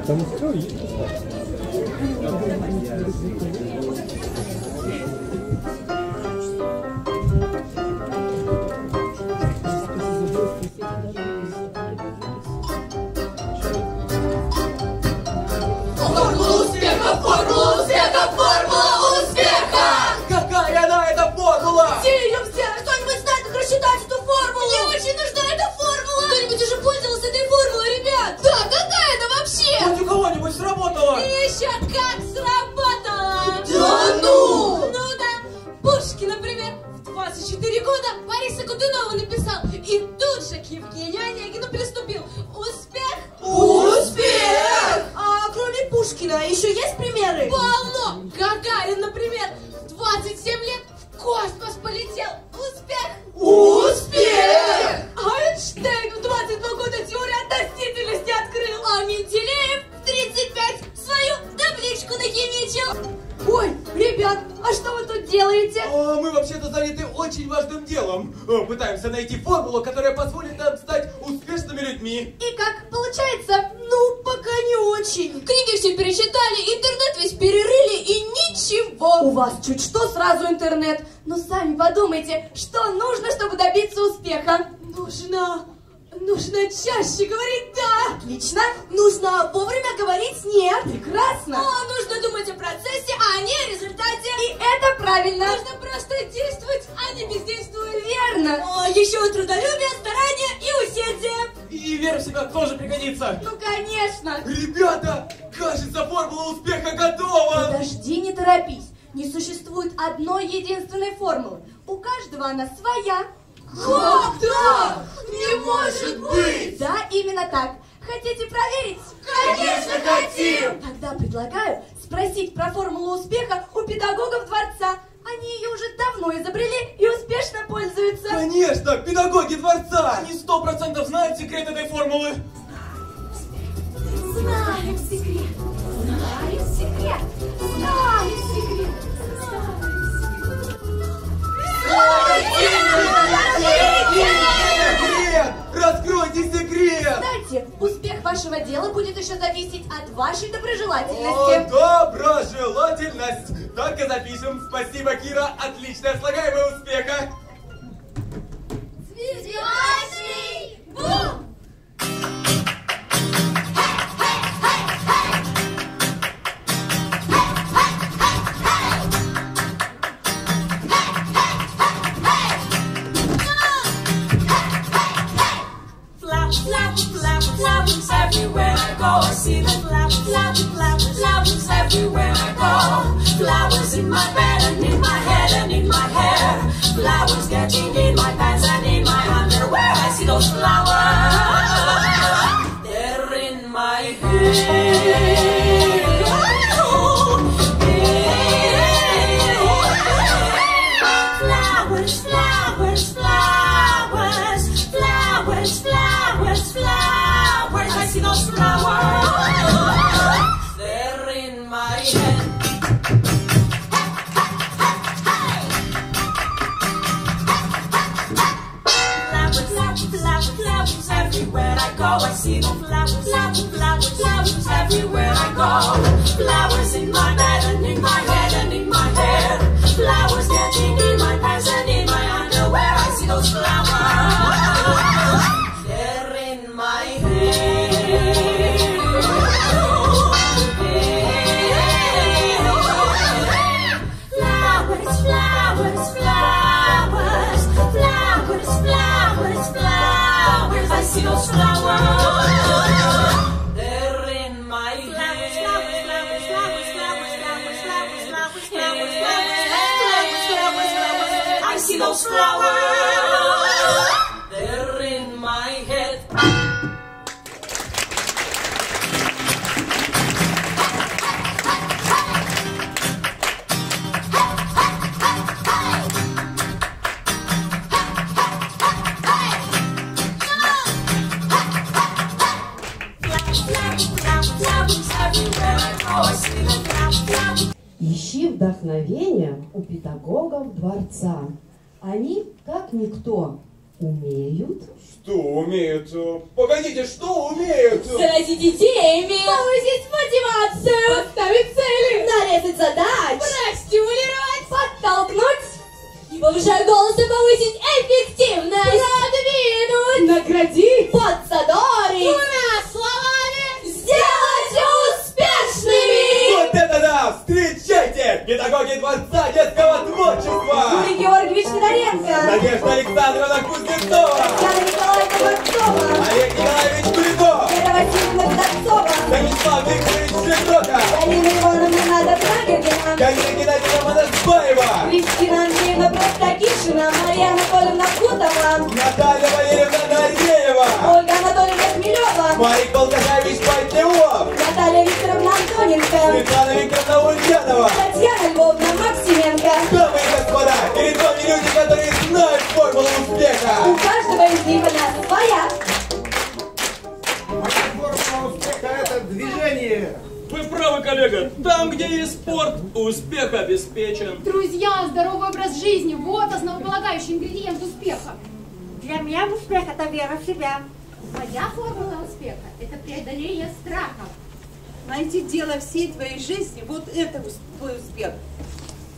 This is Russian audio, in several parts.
Там все есть. Формула успеха, формула успеха, формула успеха! Какая она, эта формула? Все ее все! Кто-нибудь знает, как рассчитать эту формулу? Мне очень нужна эта формула! Кто-нибудь уже пользовался этой формулой, ребят? Да, какая она вообще? Хоть у кого-нибудь сработала? Еще как сработала! Да ну! Ну да! Пушкин, например, в 24 года Бориса Годунова написал и тут же к Евгению Онегину приступил. Успех! Успех! А кроме Пушкина еще есть примеры? Полно! Гагарин, например, в 27 лет в космос полетел. Успех! Успех! Эйнштейн в 22 года теорию относительности открыл. А Менделеев в 35 свою табличку нахимичил. Ой, ребят, а что вы тут делаете? Мы вообще-то заняты очень важным делом. Пытаемся найти формулу, которая позволит нам стать успешными людьми. И как получается? Ну, пока не очень. Книги все перечитали, интернет весь перерыли и ничего. У вас чуть что сразу интернет. Но сами подумайте, что нужно, чтобы добиться успеха. Нужно чаще говорить «да». Отлично. Нужно вовремя говорить «нет». Прекрасно. Нужно думать о процессе, а не о результате. И это правильно. Нужно просто действовать, а не бездействовать. Верно. Еще трудолюбие, старание и усердие. И вера в себя тоже пригодится. Ну, конечно. Ребята, кажется, формула успеха готова. Подожди, не торопись. Не существует одной единственной формулы. У каждого она своя. Как так? Не может быть! Да, именно так. Хотите проверить? Конечно, хотим! Тогда предлагаю спросить про формулу успеха у педагогов дворца. Они ее уже давно изобрели и успешно пользуются. Конечно, педагоги дворца! Они 100% знают секрет этой формулы. Знаем секрет, знаем секрет, знаем секрет, Секрет! Раскройте секрет! Кстати, успех вашего дела будет еще зависеть от вашей доброжелательности. Доброжелательность! Так и запишем. Спасибо, Кира. Отличное слагаемое успеха. Цветочный бум! Flowers everywhere I go. I see the flowers everywhere I go. Flowers in my bed and in my head and in my hair. Flowers getting in my pants and in my underwear. I see those flowers. They're in my hair. Flowers, flowers, flowers, flowers, flowers, flowers. I see those flowers. They're in my head. Flowers everywhere I go. I see the flowers everywhere I go. Flowers in my bed and in my head and in my hair. Flowers getting in my pants and in my underwear. I see those flowers. They're in my hair. Flowers, flowers, flowers, flowers, flowers, flowers. I see those flowers. They're in my hair. Flowers, flowers, flowers, flowers, flowers, flowers, flowers, flowers, flowers, flowers. I see those flowers. They're in my head. Ищи вдохновение у педагогов дворца. Они, как никто, умеют Что умеют? Погодите, что умеют? Заразить идеями, повысить мотивацию, поставить цели, нарезать задач, простимулировать, подтолкнуть, повышая голос и повысить эффективность, продвинуть, наградить, подзадорить, двумя словами сделать успешными. Вот это да! Встречайте! Педагоги Дворца детского творчества! Юрий Георгиевич Федоренко, Надежда Александровна Кузнецова! Татьяна Николаевна Борцова, Олег Николаевич Куликов! Вера Васильевна Донцова, Станислав Викторович Жистока! Галина Ивановна Надя Брагердина, Галина Геннадьевна Моносбаева! Кристина Андреевна Простакишина, Мария Анатольевна Кутова, Наталья Валерьевна Нарьеева! Ольга Анатольевна Хмелева, Марик Болтахович Пальтеов! Наталья Викторовна Антоненко, Светлана Викторовна Ульянова! Татьяна Львовна Максименко. Дамы и господа, перед вами люди, которые знают формулу успеха! У каждого из них она своя. Формула успеха – это движение. Вы правы, коллега. Там, где есть спорт, успех обеспечен. Друзья, здоровый образ жизни – вот основополагающий ингредиент успеха. Для меня успех – это вера в себя. Моя формула успеха – это преодоление страхов. Найти дело всей твоей жизни – вот это твой успех.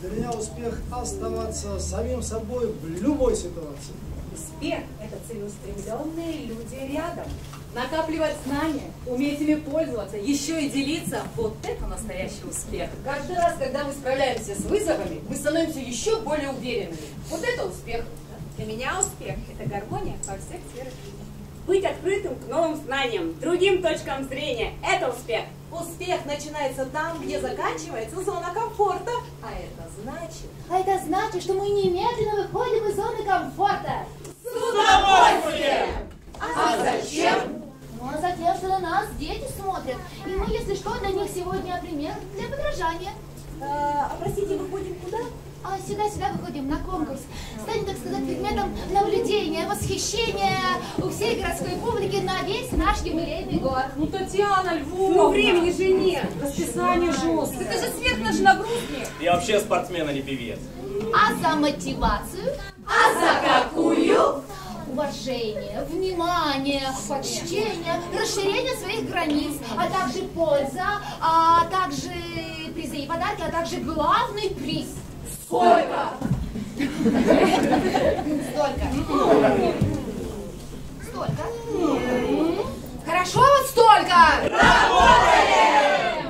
Для меня успех – оставаться самим собой в любой ситуации. Успех – это целеустремленные люди рядом. Накапливать знания, уметь ими пользоваться, еще и делиться – вот это настоящий успех. Каждый раз, когда мы справляемся с вызовами, мы становимся еще более уверенными. Вот это успех. Для меня успех – это гармония во всех сферах жизни. Быть открытым к новым знаниям, другим точкам зрения – это успех. Успех начинается там, где заканчивается зона комфорта. А это значит, что мы немедленно выходим из зоны комфорта. С удовольствием! А зачем? Ну, а затем, что на нас дети смотрят. И мы, если что, для них сегодня пример для подражания. Простите, выходим куда? Сюда выходим на конкурс. Станет, так сказать, предметом наблюдения, восхищения у всей городской публики на весь наш юбилейный год. Ну, Татьяна Львовна! Ну, времени же нет. Расписание жесткое. Это же сверх нашей нагрузки. Я вообще спортсмен, а не певец. А за мотивацию? А за какую? Уважение, внимание, почтение, расширение своих границ, а также польза, а также призы и подарки, а также главный приз. Сколько? Столько. Хорошо, вот столько. Работаем!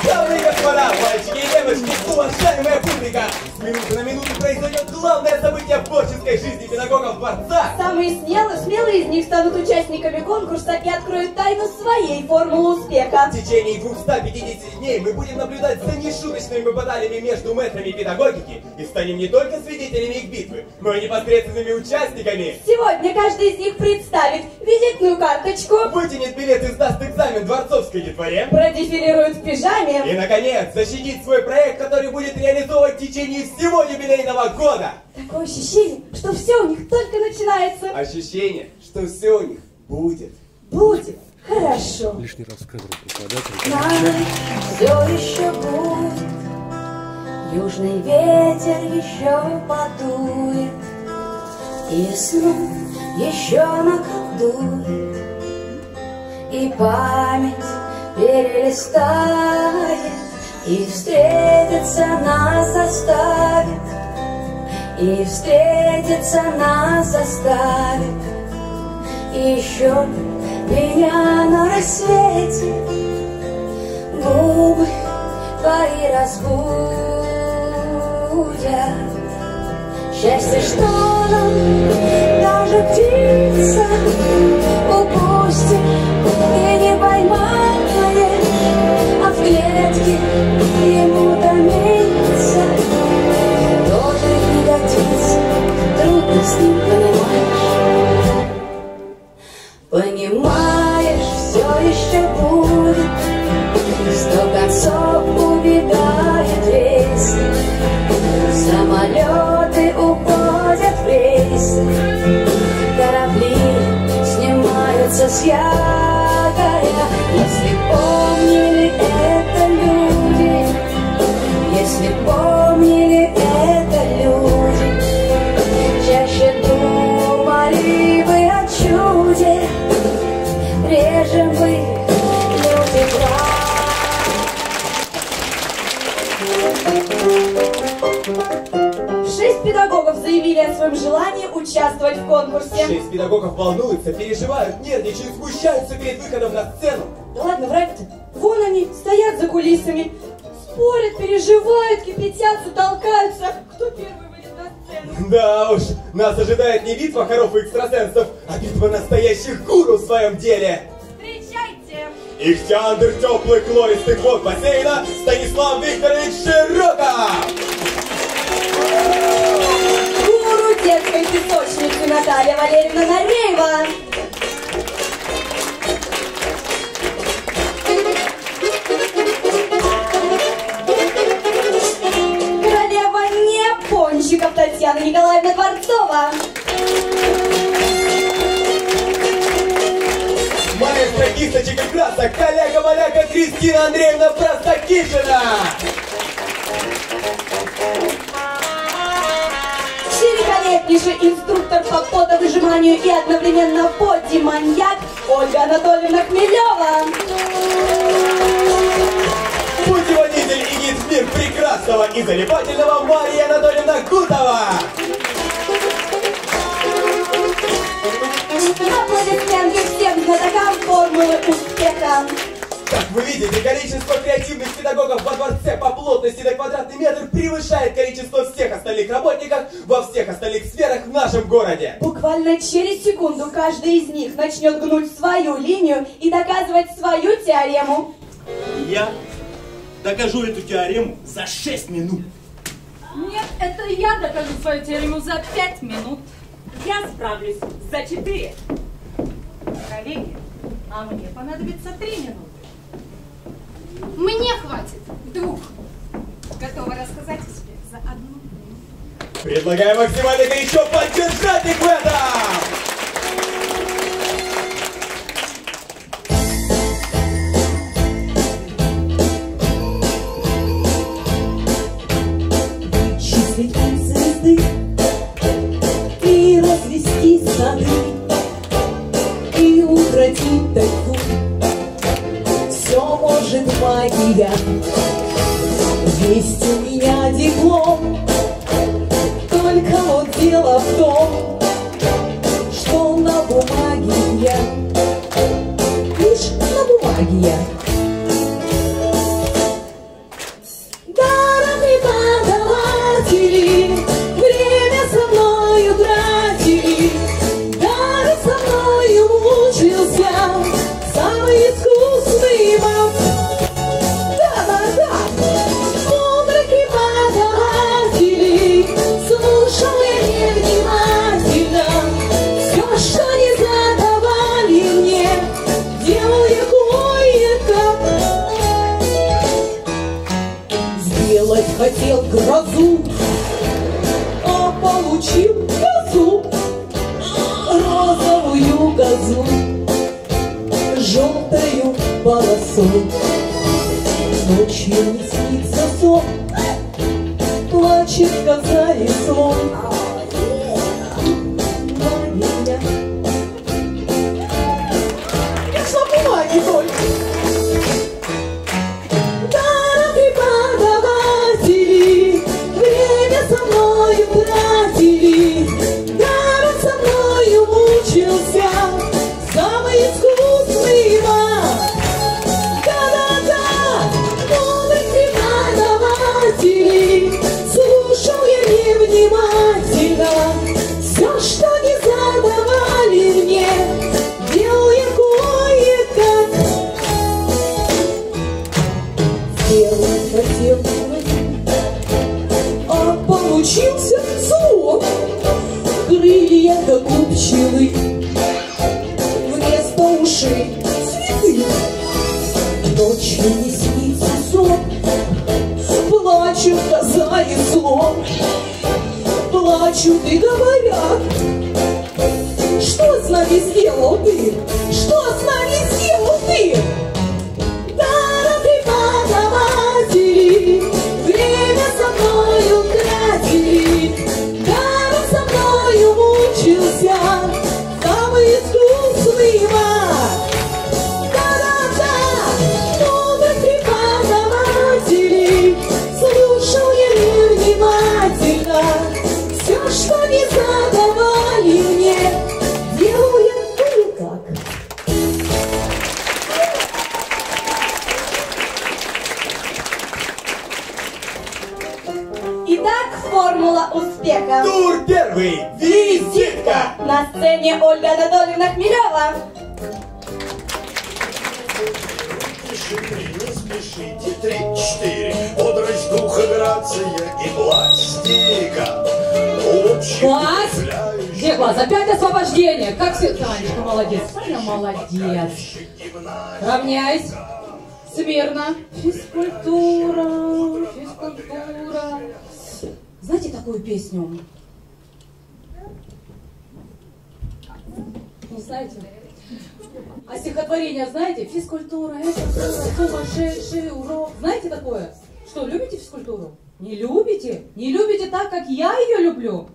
Дамы и господа, мальчики и девочки, уважаемая публика! С минуты на минуту произойдет главное событие в творческой жизни педагогов Дворца! Самые смелые из них станут участниками конкурса и откроют тайну своей формулы успеха. В течение 250 дней мы будем наблюдать за нешуточными баталиями между мэтрами педагогики и станем не только свидетелями их битвы, но и непосредственными участниками. Сегодня каждый из них представит визитную карточку, Вытянет билет и сдаст экзамен дворцовской детворе. продефилирует в пижаме, И, наконец, защитить свой проект, который будет реализовывать в течение всего юбилейного года. Такое ощущение, что все у них только начинается. Ощущение, что все у них будет. Будет хорошо. Лишний раз в кадр прикладатель. Все еще будет, южный ветер еще подует, и весну еще наколдует, и память перелистает, и встретиться нас заставит, и встретиться нас заставит. И еще меня на рассвете губы твои разбудят. Счастье, что нам даже птица упустит и не поймает, а в клетке ему томится, тоже не годится, трудно с ним, понимаешь? Понимаешь, все еще будет, 100 концов убегает рейс, самолеты уходят в рейсы, корабли снимаются с якоря. Если помнили это люди, 6 педагогов заявили о своем желании участвовать в конкурсе. 6 педагогов волнуются, переживают, нервничают, смущаются перед выходом на сцену. Да ладно врать-то. Вон они, стоят за кулисами. Спорят, переживают, кипятятся, толкаются. Кто первый выйдет на сцену? Да уж, нас ожидает не битва хоров и экстрасенсов, а битва настоящих гуру в своем деле. Встречайте! Ихтиандр теплых лористых вод бассейна Станислав Викторович Широков! Гуру детской песочницы Наталья Валерьевна Нареева! Королева непончиков Татьяна Николаевна Дворцова! Маэстро кисточек и красок, коллега-маляка Кристина Андреевна Простакишина! Великолепнейший инструктор по потовыжиманию и одновременно боди-маньяк Ольга Анатольевна Хмелева. Путеводитель и гид в мир прекрасного и залипательного Мария Анатольевна Гутова. Аплодисменты всем знатокам формулы успеха. Как вы видите, количество креативных педагогов во дворце по плотности на квадратный метр превышает количество всех остальных работников во всех остальных сферах в нашем городе. Буквально через секунду каждый из них начнет гнуть свою линию и доказывать свою теорему. Я докажу эту теорему за 6 минут. Нет, это я докажу свою теорему за 5 минут. Я справлюсь за 4. Коллеги, а мне понадобится 3 минуты. Мне хватит 2. Готова рассказать о себе за 1 минуту. Предлагаю максимально горячо поддержать их в этом! Числить звезды и развести сады и укротить тайфун. Все может магия. Есть у меня диплом. Только вот дело в том, что на бумаге я, лишь на бумаге я. Даром преподаватели время со мною тратили, даром со мною мучился самый искусный маг. Да-да-да, мудрых преподавателей слушал я невнимательно. Все, что не задавали мне, делал я кое-как. Сделать хотел грозу, а получил козу, розовую козу, желтою полосой. Ночью не снится сон, плачет коза и слон. Магия. Я ж на бумаге только. Даром преподаватели время со мною тратили, даром со мною мучился самый искусный маг. Да-да-да, мудрых преподавателей слушал я невнимательно. Все, что не задавали мне, делал я кое-как. Сделать хотел, а получился слон. Крылья, как у пчелы, вместо ушей цветы. Ночью не снится сон, плачут коза и слон. Плачут и говорят: что с нами сделал ты? Что с нами сделал ты? Даром преподаватели время со мною тратили, даром со мною мучился самый искусный маг. Да-да-да, мудрых преподавателей слушал я невнимательно. успеха. Тур первый. Визитка. На сцене Ольга Анатольевна Хмелева. Не спешите, 3-4. Бодрость духа, грация и пластика. Класс! Где класс? Опять освобождение. Как все... Танечка, молодец. Таня, молодец. Равняйсь. Смирно. Физкультура. Физкультура. Знаете такую песню? Не знаете? А стихотворение знаете? Физкультура, это сумасшедший урок. Знаете такое? Что, любите физкультуру? Не любите? Не любите так, как я ее люблю?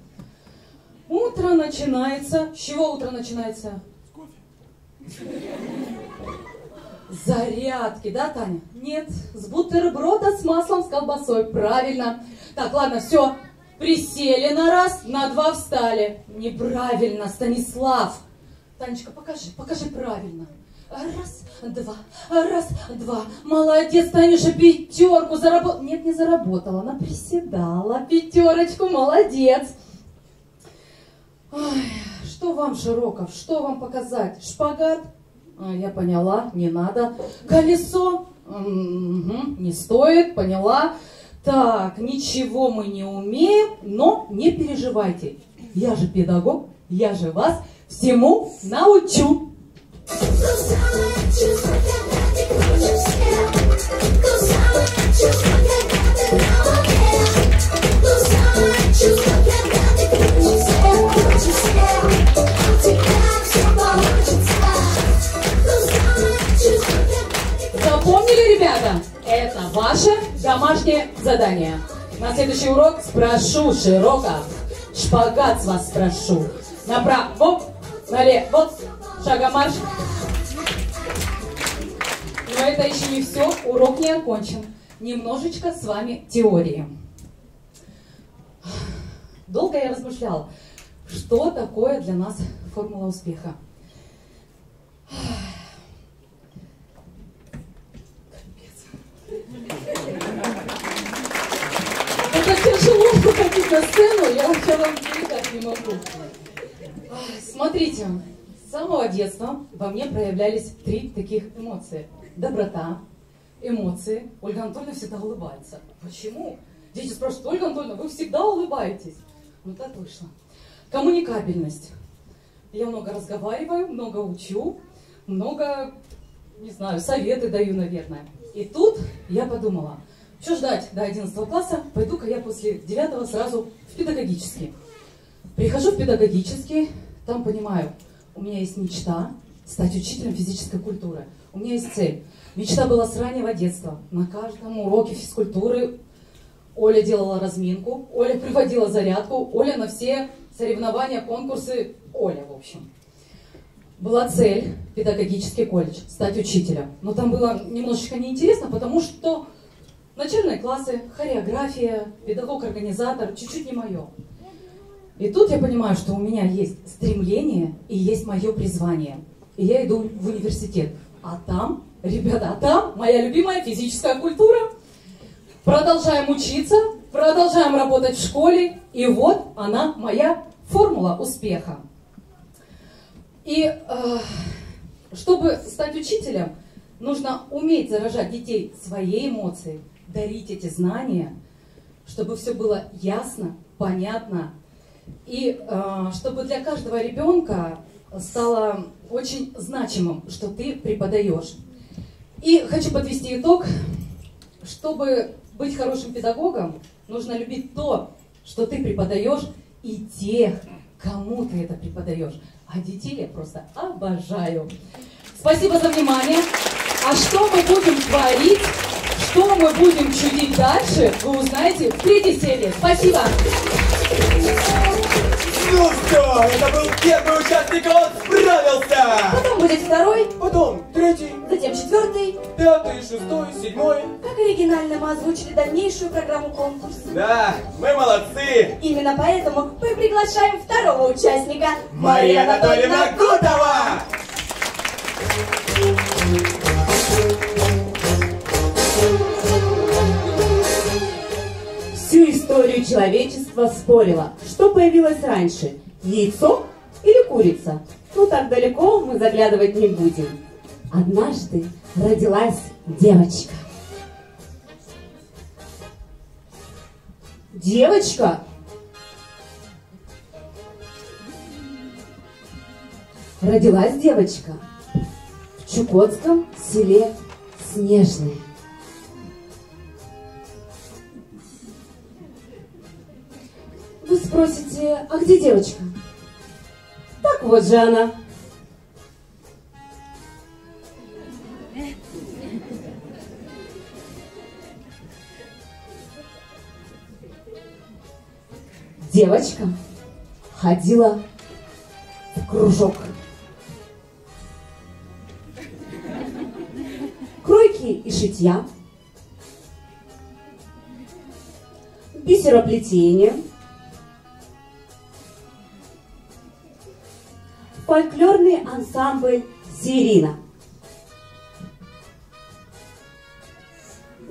Утро начинается. С чего утро начинается? С кофе. Зарядки, да, Таня? Нет, с бутерброда с маслом, с колбасой. Правильно. Так, ладно, все. Присели на раз, на два встали. Неправильно, Станислав. Танечка, покажи правильно. Раз, два. Молодец, Танюша, пятерку заработала. Нет, не заработала, она приседала. Пятерочку, молодец. Ой, что вам, Широков, что вам показать? Шпагат? Я поняла, не надо. Колесо? Не стоит, поняла. Так, ничего мы не умеем, но не переживайте. Я же педагог, я же вас всему научу. Запомнили, ребята? Это ваше домашнее задание. На следующий урок спрошу, Широков, шпагат с вас спрошу. Направо, налево, шагом марш. Но это еще не все, урок не окончен. Немножечко с вами теории. Долго я размышляла, что такое для нас формула успеха. Это тяжело выходить на сцену, я вообще вам передать не могу. Смотрите, с самого детства во мне проявлялись 3 таких эмоции. Доброта, эмоции. Ольга Анатольевна всегда улыбается. Почему? Дети спрашивают: Ольга Анатольевна, вы всегда улыбаетесь. Ну так вышло. Коммуникабельность. Я много разговариваю, много учу, много, не знаю, советы даю, наверное. И тут я подумала, что ждать до 11 класса, пойду-ка я после 9 сразу в педагогический. Прихожу в педагогический, там понимаю, у меня есть мечта стать учителем физической культуры. У меня есть цель. Мечта была с раннего детства. На каждом уроке физкультуры Оля делала разминку, Оля приводила зарядку, Оля на все соревнования, конкурсы, Оля, в общем. Была цель, педагогический колледж, стать учителем. Но там было немножечко неинтересно, потому что начальные классы, хореография, педагог-организатор, чуть-чуть не мое. И тут я понимаю, что у меня есть стремление и есть мое призвание. И я иду в университет. А там, ребята, там моя любимая физическая культура. Продолжаем учиться, продолжаем работать в школе. И вот она, моя формула успеха. И чтобы стать учителем, нужно уметь заражать детей своей эмоцией, дарить эти знания, чтобы все было ясно, понятно. И чтобы для каждого ребенка стало очень значимым, что ты преподаешь. И хочу подвести итог. Чтобы быть хорошим педагогом, нужно любить то, что ты преподаешь, и тех, кому ты это преподаешь. А детей я просто обожаю. Спасибо за внимание. А что мы будем творить, что мы будем чудить дальше, вы узнаете в 3-й серии. Спасибо. Ну все, это был первый участник, он справился! Потом будет 2-й. Потом 3-й. Затем 4-й. 5-й, 6-й, 7-й. Как оригинально мы озвучили дальнейшую программу конкурса. Да, мы молодцы! Именно поэтому мы приглашаем 2-го участника. Мария Анатольевна Гутова! Всю историю человечества пространство спорило, что появилось раньше, яйцо или курица. Ну, так далеко мы заглядывать не будем. Однажды родилась девочка. Девочка? Родилась девочка в чукотском селе Снежное. Вы спросите, а где девочка? Так вот же она. Девочка ходила в кружок. Кройки и шитья, бисероплетение, фольклорный ансамбль «Сирина».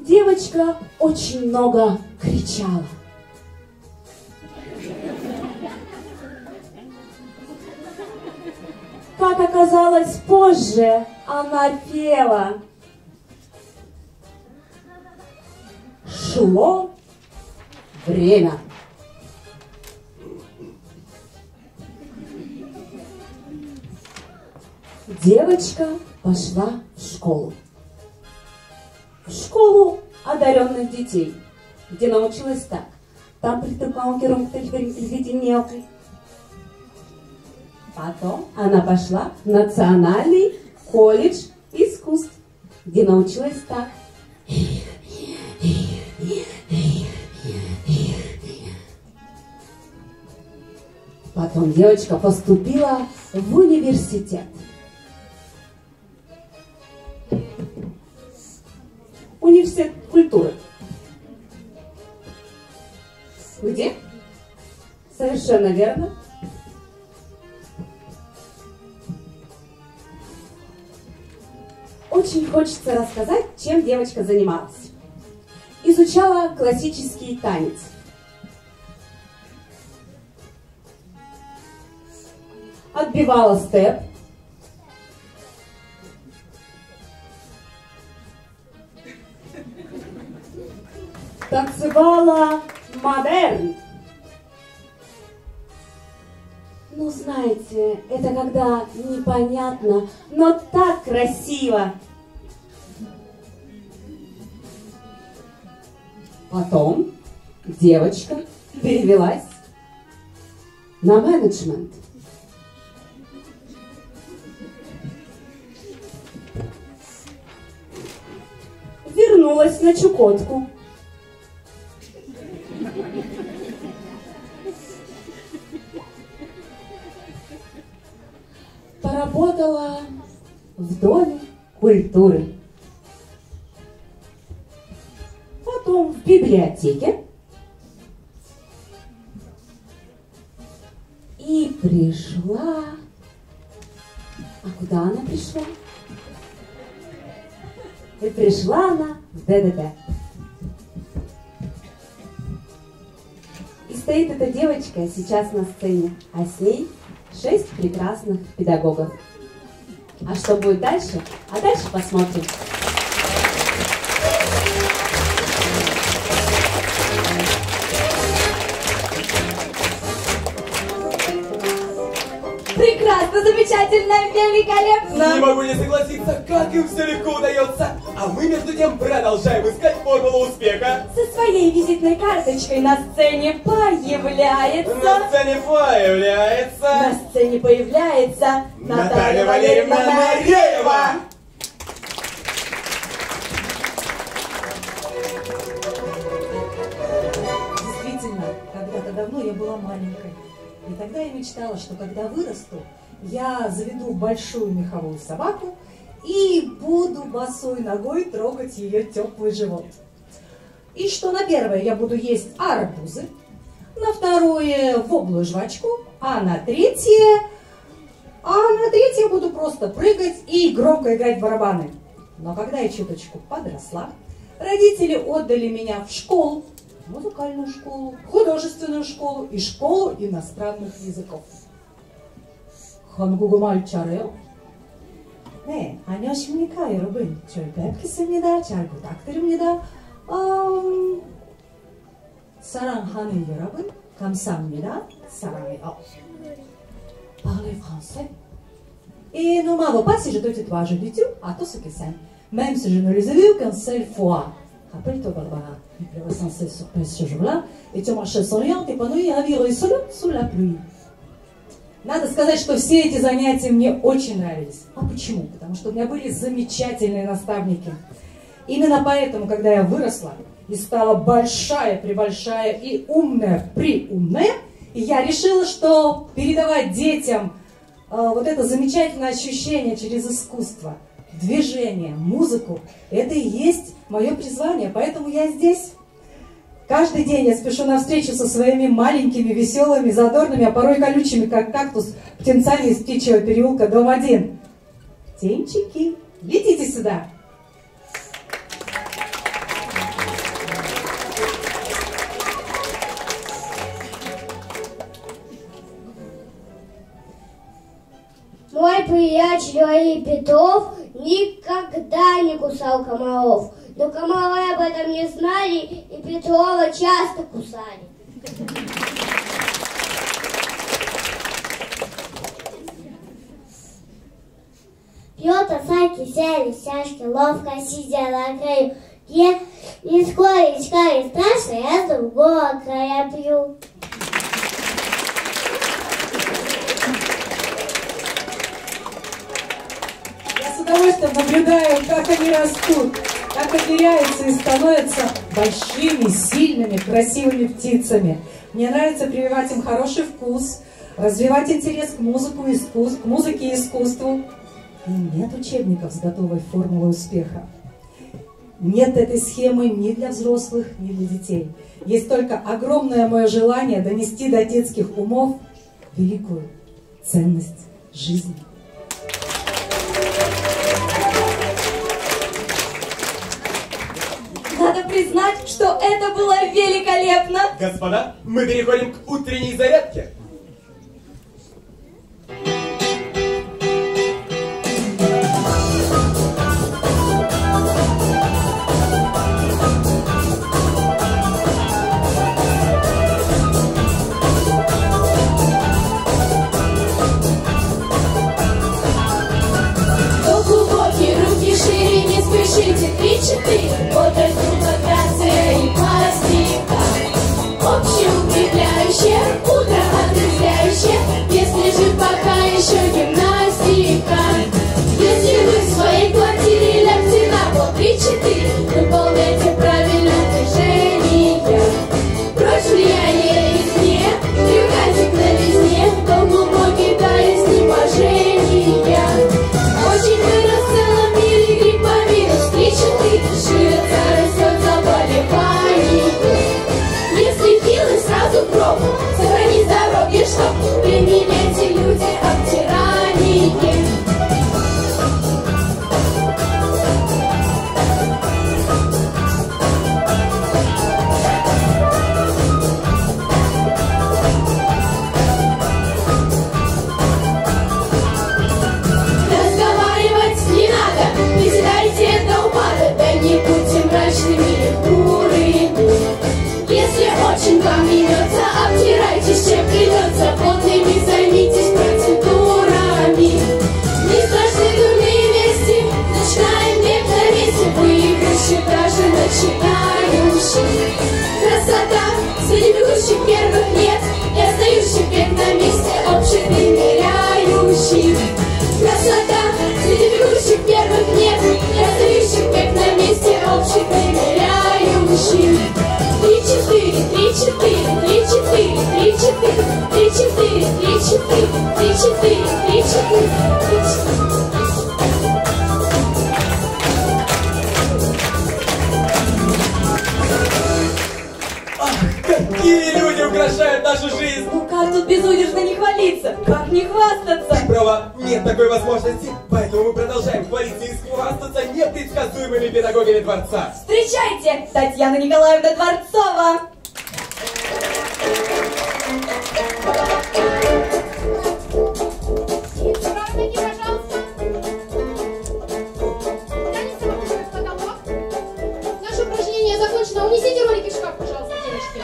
Девочка очень много кричала. Как оказалось позже, она пела. Шло время. Девочка пошла в школу. В школу одаренных детей, где научилась так. Там Потом она пошла в Национальный колледж искусств, где научилась так. Потом девочка поступила в университет. Университет культуры. Где? Совершенно верно. Очень хочется рассказать, чем девочка занималась. Изучала классический танец. Отбивала степ. Танцевала модерн. Ну, знаете, это когда непонятно, но так красиво. Потом девочка перевелась на менеджмент. Вернулась на Чукотку. Поработала в Доме культуры. Потом в библиотеке. И пришла... А куда она пришла? И пришла она в ДДТ. И стоит эта девочка сейчас на сцене, а с ней 6 прекрасных педагогов. А что будет дальше? А дальше посмотрим. Прекрасно, замечательно, великолепно. Не могу не согласиться, как им все легко удается. А мы, между тем, продолжаем искать формулу успеха. Со своей визитной карточкой на сцене появляется... На сцене появляется Наталья Валерьевна Мареева. Действительно, когда-то давно я была маленькой. И тогда я мечтала, что когда вырасту, я заведу большую меховую собаку и буду босой ногой трогать ее теплый живот. И что на первое я буду есть арбузы, на второе воблую жвачку, а на третье я буду просто прыгать и громко играть в барабаны. Но когда я чуточку подросла, родители отдали меня в школу, музыкальную школу, художественную школу и школу иностранных языков. 한국말 잘해요? 네, 안녕하십니까 여러분. 잘 뵙겠습니다. 잘 부탁드립니다. 사랑하는 여러분, 감사합니다. 사랑해요. Parlez français. Et nos mamans pas si je te tutoie, je dis tu à tous ceux qui s'aiment, même si je ne les ai vus qu'une seule fois. Rappelle-toi, Barbara, il pleuvait sans cesse sur place ce jour-là, et tu marchais souriante, épanouie, ravie, sous la pluie. Надо сказать, что все эти занятия мне очень нравились. А почему? Потому что у меня были замечательные наставники. Именно поэтому, когда я выросла и стала большая, пребольшая и умная, приумная, я решила, что передавать детям вот это замечательное ощущение через искусство, движение, музыку, это и есть мое призвание, поэтому я здесь. Каждый день я спешу навстречу со своими маленькими, веселыми, задорными, а порой колючими, как кактус, птенцами из птичьего переулка, дом 1. Птенчики, летите сюда! Мой приятель Валерий Петров никогда не кусал комаров. Но комары об этом не знали, и Петрова часто кусали. Пьет оса кисель из чашки, ловко сидя на краю. И скоро страшно, я с другого края пью. Я с удовольствием наблюдаю, как они растут, как оперяются и становятся большими, сильными, красивыми птицами. Мне нравится прививать им хороший вкус, развивать интерес к музыке и искусству. И нет учебников с готовой формулой успеха. Нет этой схемы ни для взрослых, ни для детей. Есть только огромное мое желание донести до детских умов великую ценность жизни. Надо признать, что это было великолепно. Господа, мы переходим к утренней зарядке. Спешите, 3-4, бодрость, грация и пластика. Общеукрепляющее, утро отрезвляющее, если жив пока еще гимнастика. Если вы в своей квартире лягте на пол 3-4, выполняйте правильно движения. Прочь влияние извне, привыкайте к новизне, до глубокий тает изнеможения. Очень вырос в целом мире грипповирус 3-4, ширится, растет заболевание. Если хилый, сразу пробуй, сохрани здоровье, чтоб применяйте люди обтирание. Не будьте мрачными и хмурыми. Если очень вам не идется, обтирайтесь, чем придется. Потными займитесь процедурами. Не страшны дурные вести, начинаем бег на месте. Выигрыше даже начинающий. Красота среди бегущих первых нет, и остающих бег на месте, общих примеряющих. Красота среди бегущих первых нет, и остающих бег на месте, общих примеряющих. 3-4, 3-4, 3-4, 3-4, 3-4, 3-4, 3-4, 3-4, 3-4. Какие люди украшают нашу жизнь! Ну как тут безудержно не хвалиться? Как не хвастаться? Ты права, нет такой возможности, поэтому мы продолжаем хвалиться и хвастаться непредсказуемыми педагогами дворца. Встречайте, Татьяна Николаевна Дворцова! Наше упражнение закончено. Унесите ролики в шкаф, пожалуйста, девочки.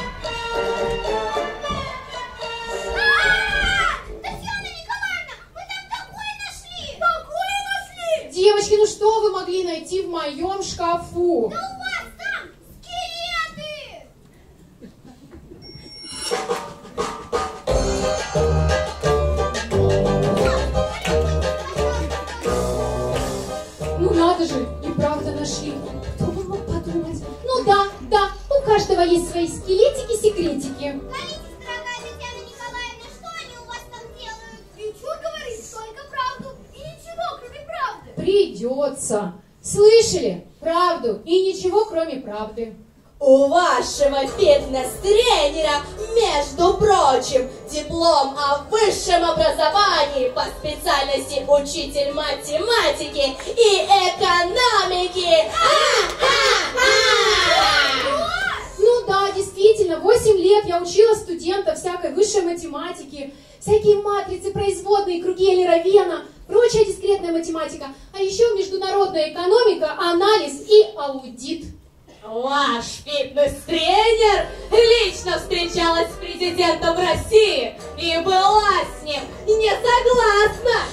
Татьяна Николаевна, мы там такое нашли! Такое нашли! Девочки, ну что вы могли найти в моем шкафу? Да у вас там скелеты! Ну надо же, и правда нашли. Кто бы мог подумать? Ну да, у каждого есть свои скелетики-секретики. Молитесь, дорогая Татьяна Николаевна, что они у вас там делают? И чё говорит, только правду и ничего, кроме правды. Придется. Слышали? Правду и ничего, кроме правды. У вашего фитнес-тренера, между прочим, диплом о высшем образовании по специальности учитель математики и экономики. Ну да, действительно, 8 лет я учила студентов всякой высшей математики, всякие матрицы, производные, круги Эйлера-Вена, прочая дискретная математика, а еще международная экономика, анализ и аудит. Ваш фитнес-тренер лично встречалась с президентом России и была с ним не согласна.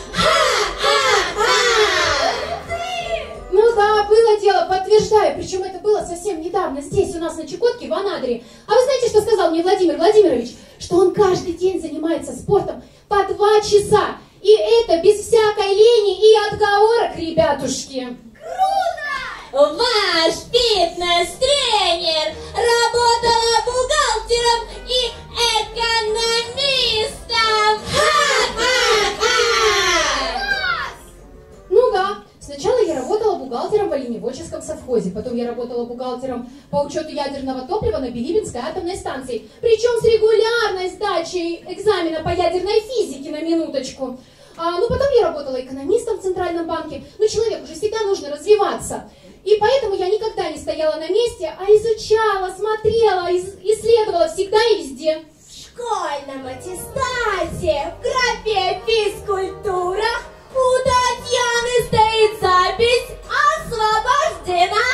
Ну да, было дело, подтверждаю, причем это было совсем недавно, здесь у нас на Чукотке, в Анадыре. А вы знаете, что сказал мне Владимир Владимирович? Что он каждый день занимается спортом по 2 часа. И это без всякой лени и отговорок, ребятушки. Ваш фитнес-тренер работала бухгалтером и экономистом. Ну да, сначала я работала бухгалтером в оленеводческом совхозе, потом я работала бухгалтером по учету ядерного топлива на Билибинской атомной станции, причем с регулярной сдачей экзамена по ядерной физике на минуточку. Ну потом я работала экономистом в Центральном банке, но человеку же всегда нужно развиваться. И поэтому я никогда не стояла на месте, а изучала, смотрела, исследовала всегда и везде. В школьном аттестате в графе физкультура у Татьяны стоит запись «Освобождена».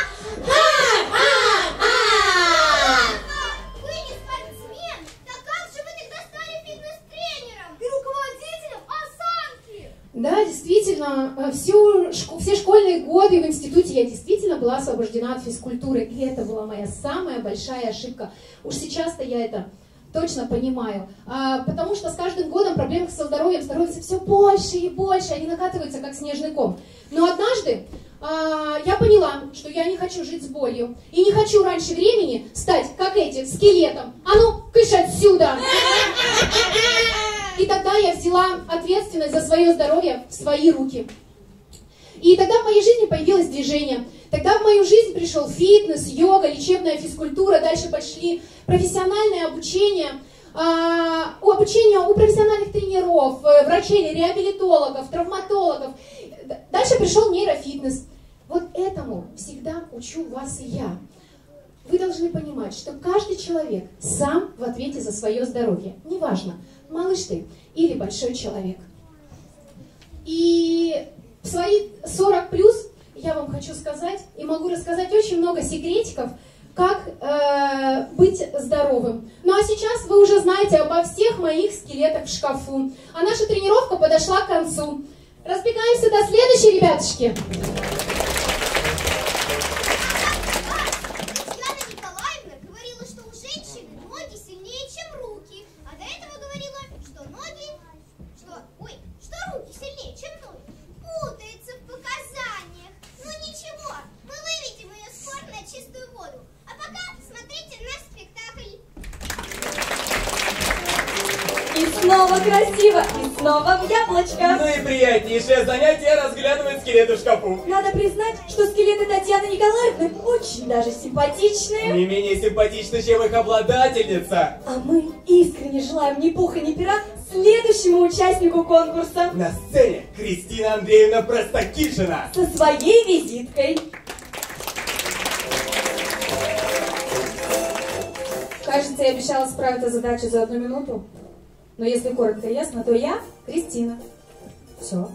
Вы не спортсмен? Так как же вы тогда стали фитнес-тренером и руководителем осанки? Да, действительно, все школьные годы в институте я действительно была освобождена от физкультуры, и это была моя самая большая ошибка. Уж сейчас-то я это точно понимаю, потому что с каждым годом проблемы со здоровьем становятся все больше и больше, они накатываются как снежный ком. Но однажды я поняла, что я не хочу жить с болью, и не хочу раньше времени стать, как эти, скелетом. А ну, кыш отсюда! И тогда я взяла ответственность за свое здоровье в свои руки. И тогда в моей жизни появилось движение. Тогда в мою жизнь пришел фитнес, йога, лечебная физкультура. Дальше пошли профессиональное обучение. Обучение у профессиональных тренеров, врачей, реабилитологов, травматологов. Дальше пришел нейрофитнес. Вот этому всегда учу вас и я. Вы должны понимать, что каждый человек сам в ответе за свое здоровье. Неважно, малыш ты или большой человек. И в свои 40 плюс я вам хочу сказать и могу рассказать очень много секретиков, как быть здоровым. Ну а сейчас вы уже знаете обо всех моих скелетах в шкафу. А наша тренировка подошла к концу. Разбегаемся до следующей, ребятушки. Татьяна Николаевна говорила, что у женщины ноги сильнее, чем руки. А до этого говорила, что руки сильнее, чем ноги. Путается в показаниях. Ну ничего, мы выведем ее спор на чистую воду. А пока смотрите наш спектакль. И снова красиво, и снова в яблочко. Ну и приятнейшее занятие разглядывать скелеты в шкафу. Надо признать, что скелеты Татьяны Николаевны очень даже симпатичные. Не менее симпатичны, чем их обладательница. А мы искренне желаем ни пуха, ни пера следующему участнику конкурса. На сцене Кристина Андреевна Простакишина. Со своей визиткой. Кажется, я обещала справиться с задачей за 1 минуту. Но если коротко и ясно, то я Кристина. Все.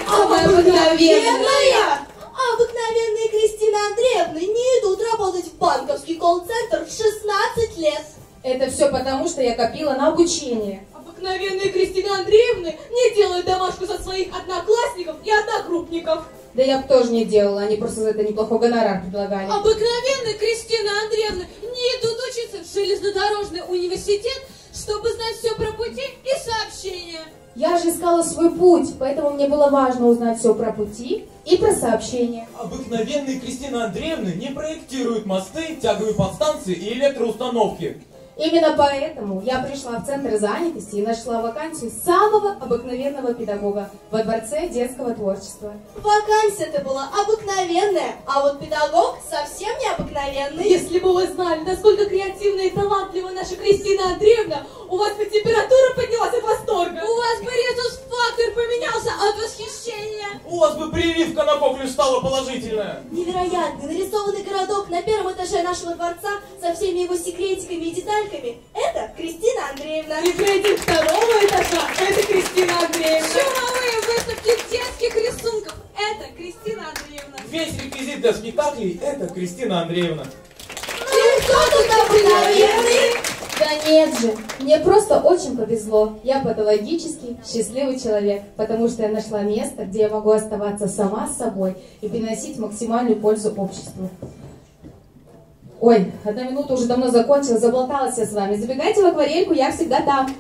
Обыкновенная! Обыкновенные Кристина Андреевна не идут работать в банковский колл-центр в 16 лет. Это все потому, что я копила на обучение. Обыкновенные Кристины Андреевны не делают домашку со своих одноклассников и одногруппников. Да я бы тоже не делала, они просто за это неплохой гонорар предлагали. Обыкновенные Кристины Андреевны не идут учиться в железнодорожный университет, чтобы знать все про пути и сообщения. Я же искала свой путь, поэтому мне было важно узнать все про пути и про сообщения. Обыкновенные Кристины Андреевны не проектируют мосты, тяговые подстанции и электроустановки. Именно поэтому я пришла в Центр занятости и нашла вакансию самого обыкновенного педагога во Дворце детского творчества. Вакансия-то была обыкновенная, а вот педагог совсем необыкновенный. Если бы вы знали, насколько креативна и талантлива наша Кристина Андреевна, у вас бы температура поднялась от восторга. У вас бы резус-фактор поменялся от восхищения. У вас бы прививка на коклю стала положительная. Невероятный нарисованный городок на первом этаже нашего дворца со всеми его секретиками и деталями. Это Кристина Андреевна. Секретик второго этажа – это Кристина Андреевна. Шумовые выставки детских рисунков – это Кристина Андреевна. Весь реквизит для спектаклей – это Кристина Андреевна. И кто тут обыкновенный? Да нет же, мне просто очень повезло. Я патологически счастливый человек, потому что я нашла место, где я могу оставаться сама с собой и приносить максимальную пользу обществу. Ой, 1 минута уже давно закончилась, заблаталась я с вами. Забегайте в акварельку, я всегда там.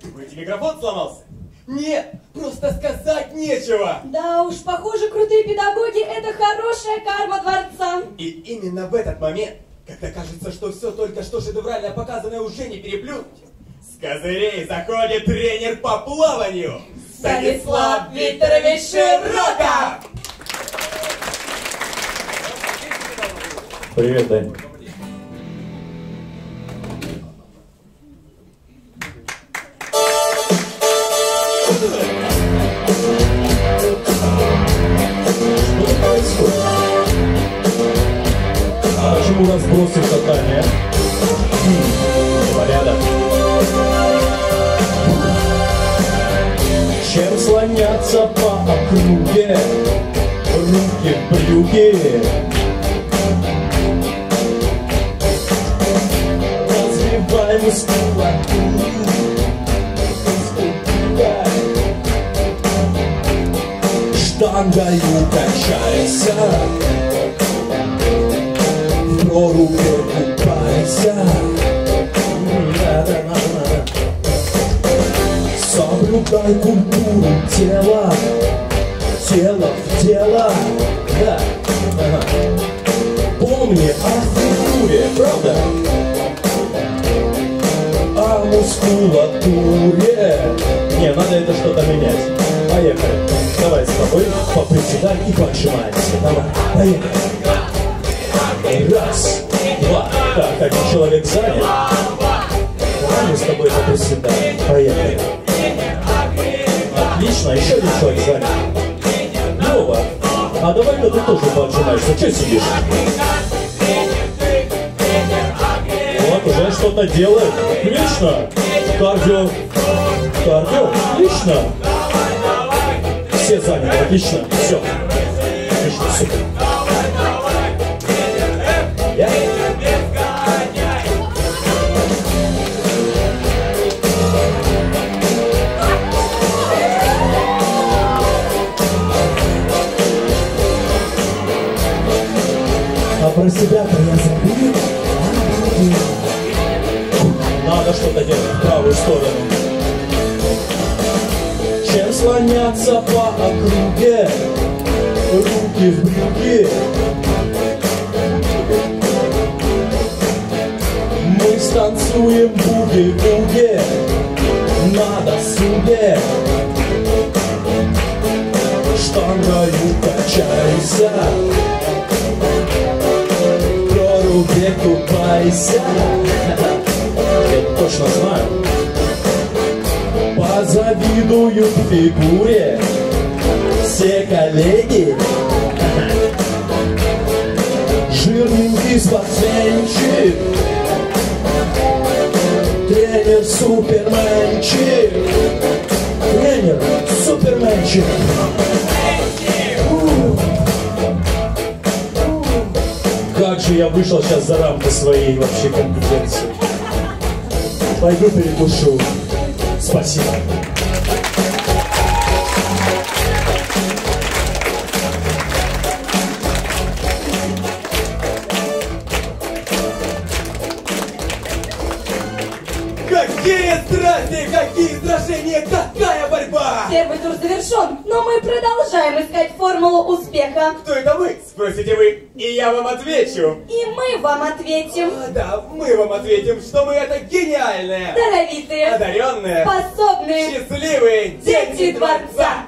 Думаете, микрофон сломался? Нет, просто сказать нечего. Да уж, похоже, крутые педагоги – это хорошая карма дворца. И именно в этот момент, когда кажется, что все только что шедеврально показанное уже не переплюнуть, с козырей заходит тренер по плаванию Станислав Викторович Широков! Привет, Дань. Что происходит? А почему разбросы в катании? Порядок. Чем слоняться по округе, руки в брюки. Развивай мускулатуру, штангою качайся, в проруби купайся. Соблюдай культуру тела, тело в тело, да. Ага. Помни о фигуре, правда? О мускулатуре. Не, надо это что-то менять. Поехали. Давай с тобой поприседай и поджимайся. Давай, поехали. Раз, два. Так, один человек занят. Давай мы с тобой поприседаем. Поехали. Отлично, еще один человек занят. Лёва, а давай-ка ты тоже поджимаешься. Че сидишь? Вот, уже что-то делает. Отлично. Кардио. Кардио. Отлично. Все заняты. Отлично. Все. Отлично, супер. Я? А про себя-то я забыл. Надо что-то делать в правую сторону. Чем слоняться по округе, руки в брюки. Мы станцуем буги-буги на досуге. Штангою качайся, в проруби купайся. Я точно знаю. Позавидуют фигуре все коллеги. Жирненький спортсменчик, тренер суперменчик, тренер суперменчик. Как же я вышел сейчас за рамки своей вообще компетенции. Пойду перекушу. Спасибо. Какие страсти, какие сражения, какая борьба! Первый тур завершен, но мы продолжаем искать формулу успеха. Кто это вы, спросите вы, и я вам отвечу. И мы вам ответим. Да, мы вам ответим, что мы это гениальные, даровитые, одаренные, способные, счастливые дети дворца.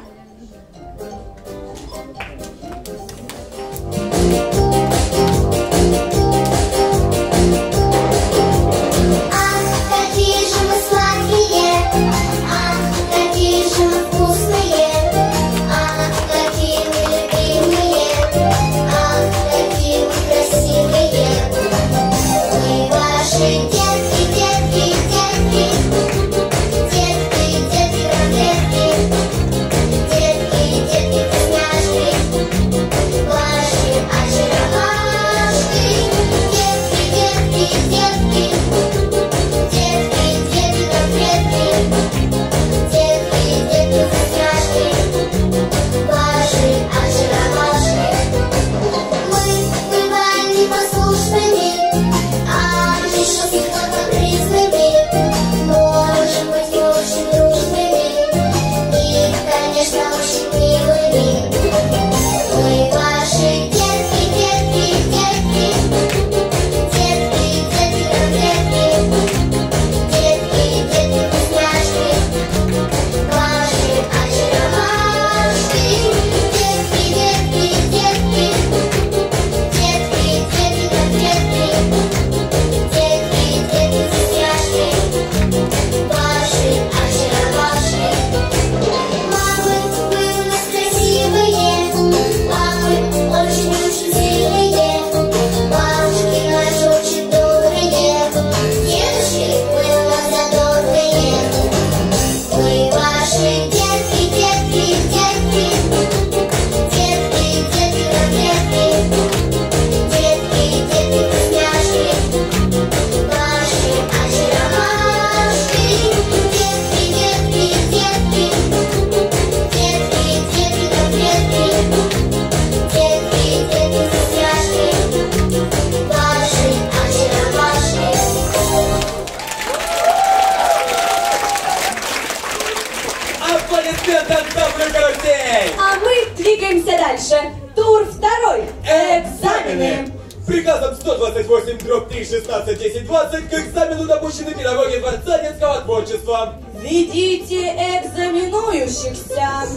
А мы двигаемся дальше. Тур второй. Экзамены. Приказом 128/3/16/10/20 к экзамену допущены педагоги Дворца детского творчества. Ведите экзаменующихся.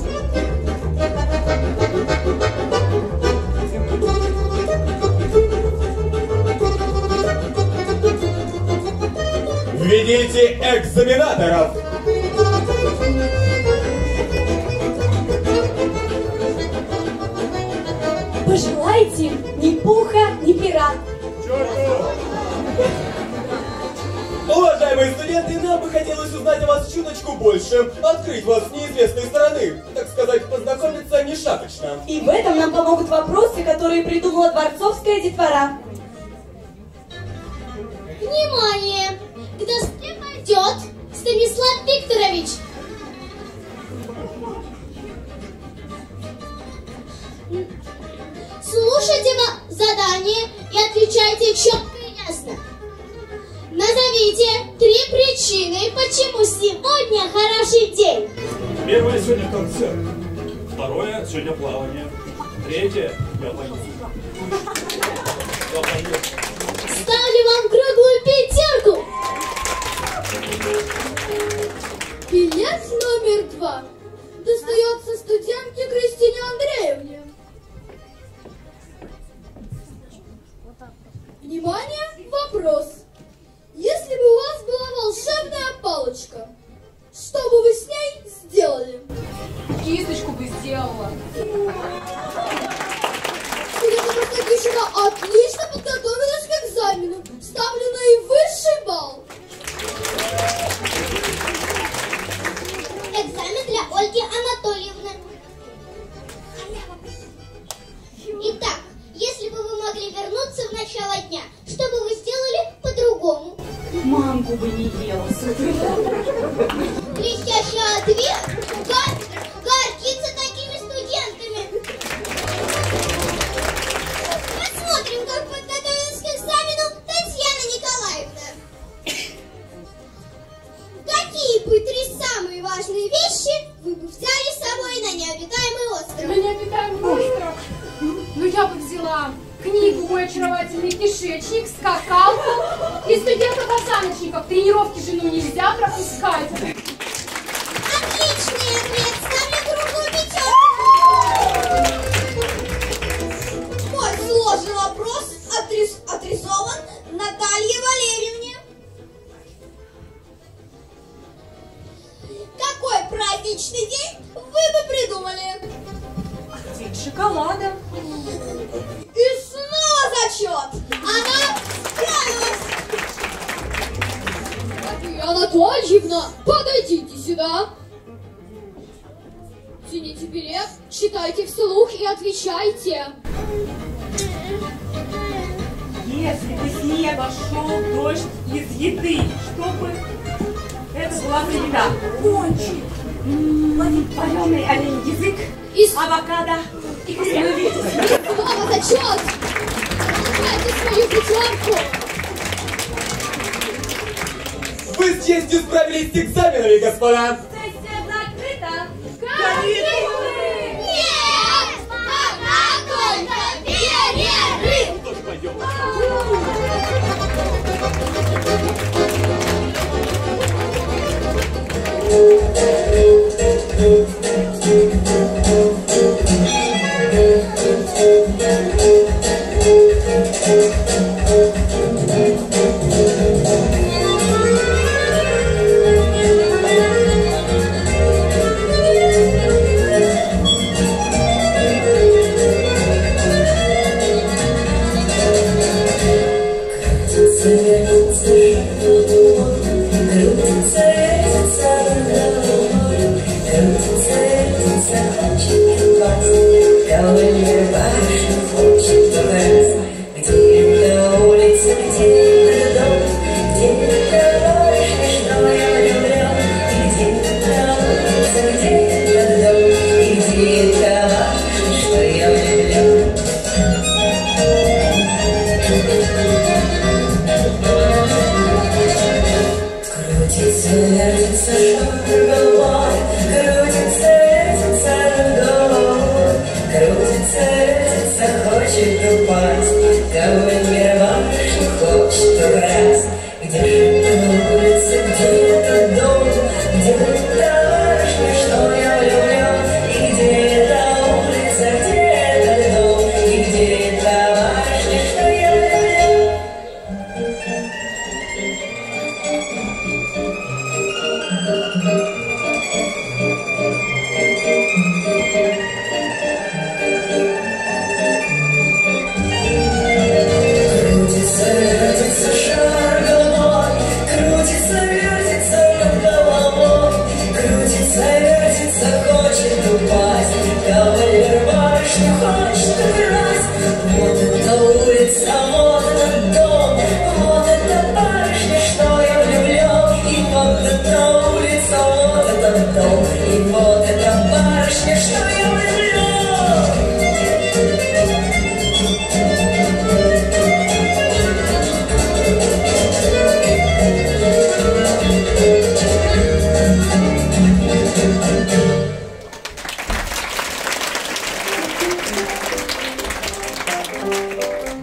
Введите экзаменаторов. Пожелайте ни пуха, ни пера. Уважаемые студенты, нам бы хотелось узнать о вас чуточку больше, открыть вас с неизвестной стороны, так сказать, познакомиться не шапочно. И в этом нам помогут вопросы, которые придумала дворцовская детвора. Внимание! К доске пойдет Станислав Викторович. Слушайте задание и отвечайте четко и ясно. Назовите 3 причины, почему сегодня хороший день. Первое — сегодня концерт. Второе — сегодня плавание. Третье — я пойду. Ставлю вам круглую 5. Билет номер 2 достается студентке Кристине Андреевне. Внимание, вопрос. Если бы у вас была волшебная палочка, что бы вы с ней сделали? Кисточку бы сделала. экзамена ставлю наивысший балл. Экзамен для Ольги Анатольевны. Итак, если бы вы могли вернуться в начало дня, что бы вы сделали по-другому? Мангу бы не ела с утра. Блестящий ответ. Гордиться такими студентами. Посмотрим, как подготовилась к экзамену Татьяна Николаевна. Какие бы 3 самые важные вещи вы бы взяли с собой на необитаемый остров? На необитаемый остров? Ну, я бы взяла книгу «Мой очаровательный кишечник», скакалку и студентов-осаночников. Тренировки жену нельзя пропускать. Отличный ответ! Ставлю круглую 5. Мой сложный вопрос адресован Наталье Валерьевне. Какой праздничный день вы бы придумали? День шоколада. И снова зачет! Она справилась! Мария Анатольевна, подойдите сюда. Тяните билет, читайте вслух и отвечайте. Если бы с неба шел дождь из еды, чтобы это была за еда? Пончик, вареный олень язык, авокадо и космонавт. Снова зачет! Дайте свою пятерку! Вы с честью справились с экзаменами, господа! Сессия закрыта! Нет! Пока только перерыв! Тоже пойдем.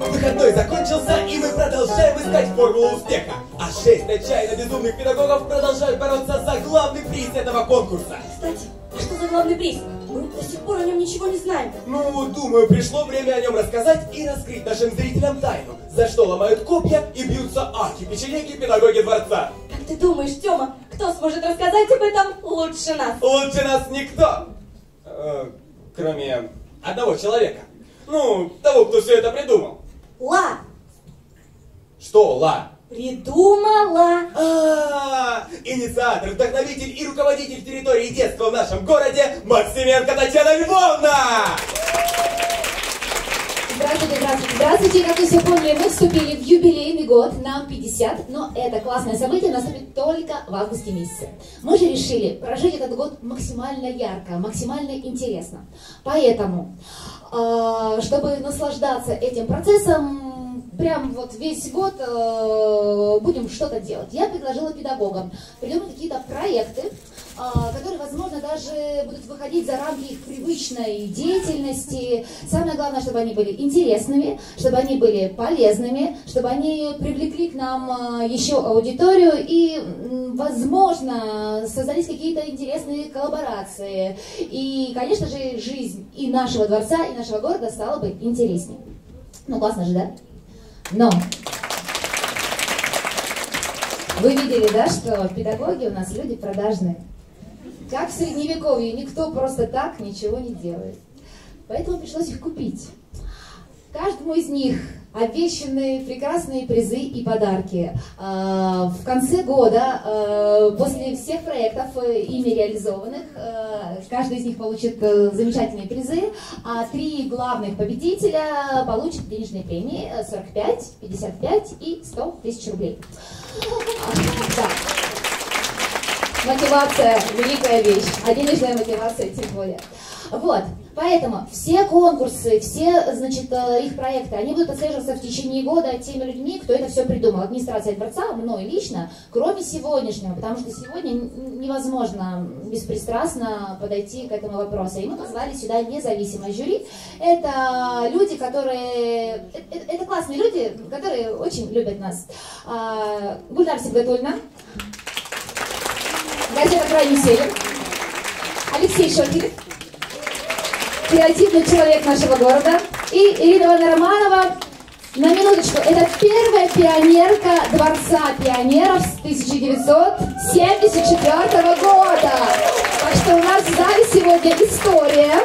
Выходной закончился, и мы продолжаем искать формулу успеха. А 6 отчаянно безумных педагогов продолжают бороться за главный приз этого конкурса. Кстати, а что за главный приз? Мы до сих пор о нем ничего не знаем. Ну, думаю, пришло время о нем рассказать и раскрыть нашим зрителям тайну, за что ломают копья и бьются ахи-печенеги педагоги дворца. Как ты думаешь, Тёма, кто сможет рассказать об этом лучше нас? Лучше нас никто. Кроме одного человека. Ну, того, кто все это придумал. Ла! Что, Ла? Придумала. Инициатор, вдохновитель и руководитель территории детства в нашем городе Максименко Татьяна Львовна! Здравствуйте, здравствуйте, здравствуйте. Как вы все поняли, мы вступили в юбилейный год, нам 50, но это классное событие наступит только в августе месяце. Мы же решили прожить этот год максимально ярко, максимально интересно. Поэтому, чтобы наслаждаться этим процессом, прям вот весь год будем что-то делать. Я предложила педагогам придумать какие-то проекты, которые, возможно, даже будут выходить за рамки их привычной деятельности. Самое главное, чтобы они были интересными, чтобы они были полезными, чтобы они привлекли к нам еще аудиторию и, возможно, создались какие-то интересные коллаборации. И, конечно же, жизнь и нашего дворца, и нашего города стала бы интереснее. Ну, классно же, да? Но вы видели, да, что педагоги у нас люди продажные. Как в Средневековье, никто просто так ничего не делает. Поэтому пришлось их купить. Каждому из них обещаны прекрасные призы и подарки. В конце года, после всех проектов ими реализованных, каждый из них получит замечательные призы, а 3 главных победителя получат денежные премии 45, 55 и 100 тысяч рублей. Да. Мотивация – великая вещь, а денежная мотивация тем более. Вот, поэтому все конкурсы, все, значит, их проекты, они будут отслеживаться в течение года теми людьми, кто это все придумал. Администрация дворца, мной лично, кроме сегодняшнего, потому что сегодня невозможно беспристрастно подойти к этому вопросу. И мы позвали сюда независимое жюри. Это люди, которые... Это классные люди, которые очень любят нас. Гульнар Сибгатульна, газета «Крайний север», Алексей Шокин, креативный человек нашего города, и Ирина Ивановна Романова. На минуточку, это первая пионерка Дворца пионеров с 1974 года. Так что у нас в зале сегодня история.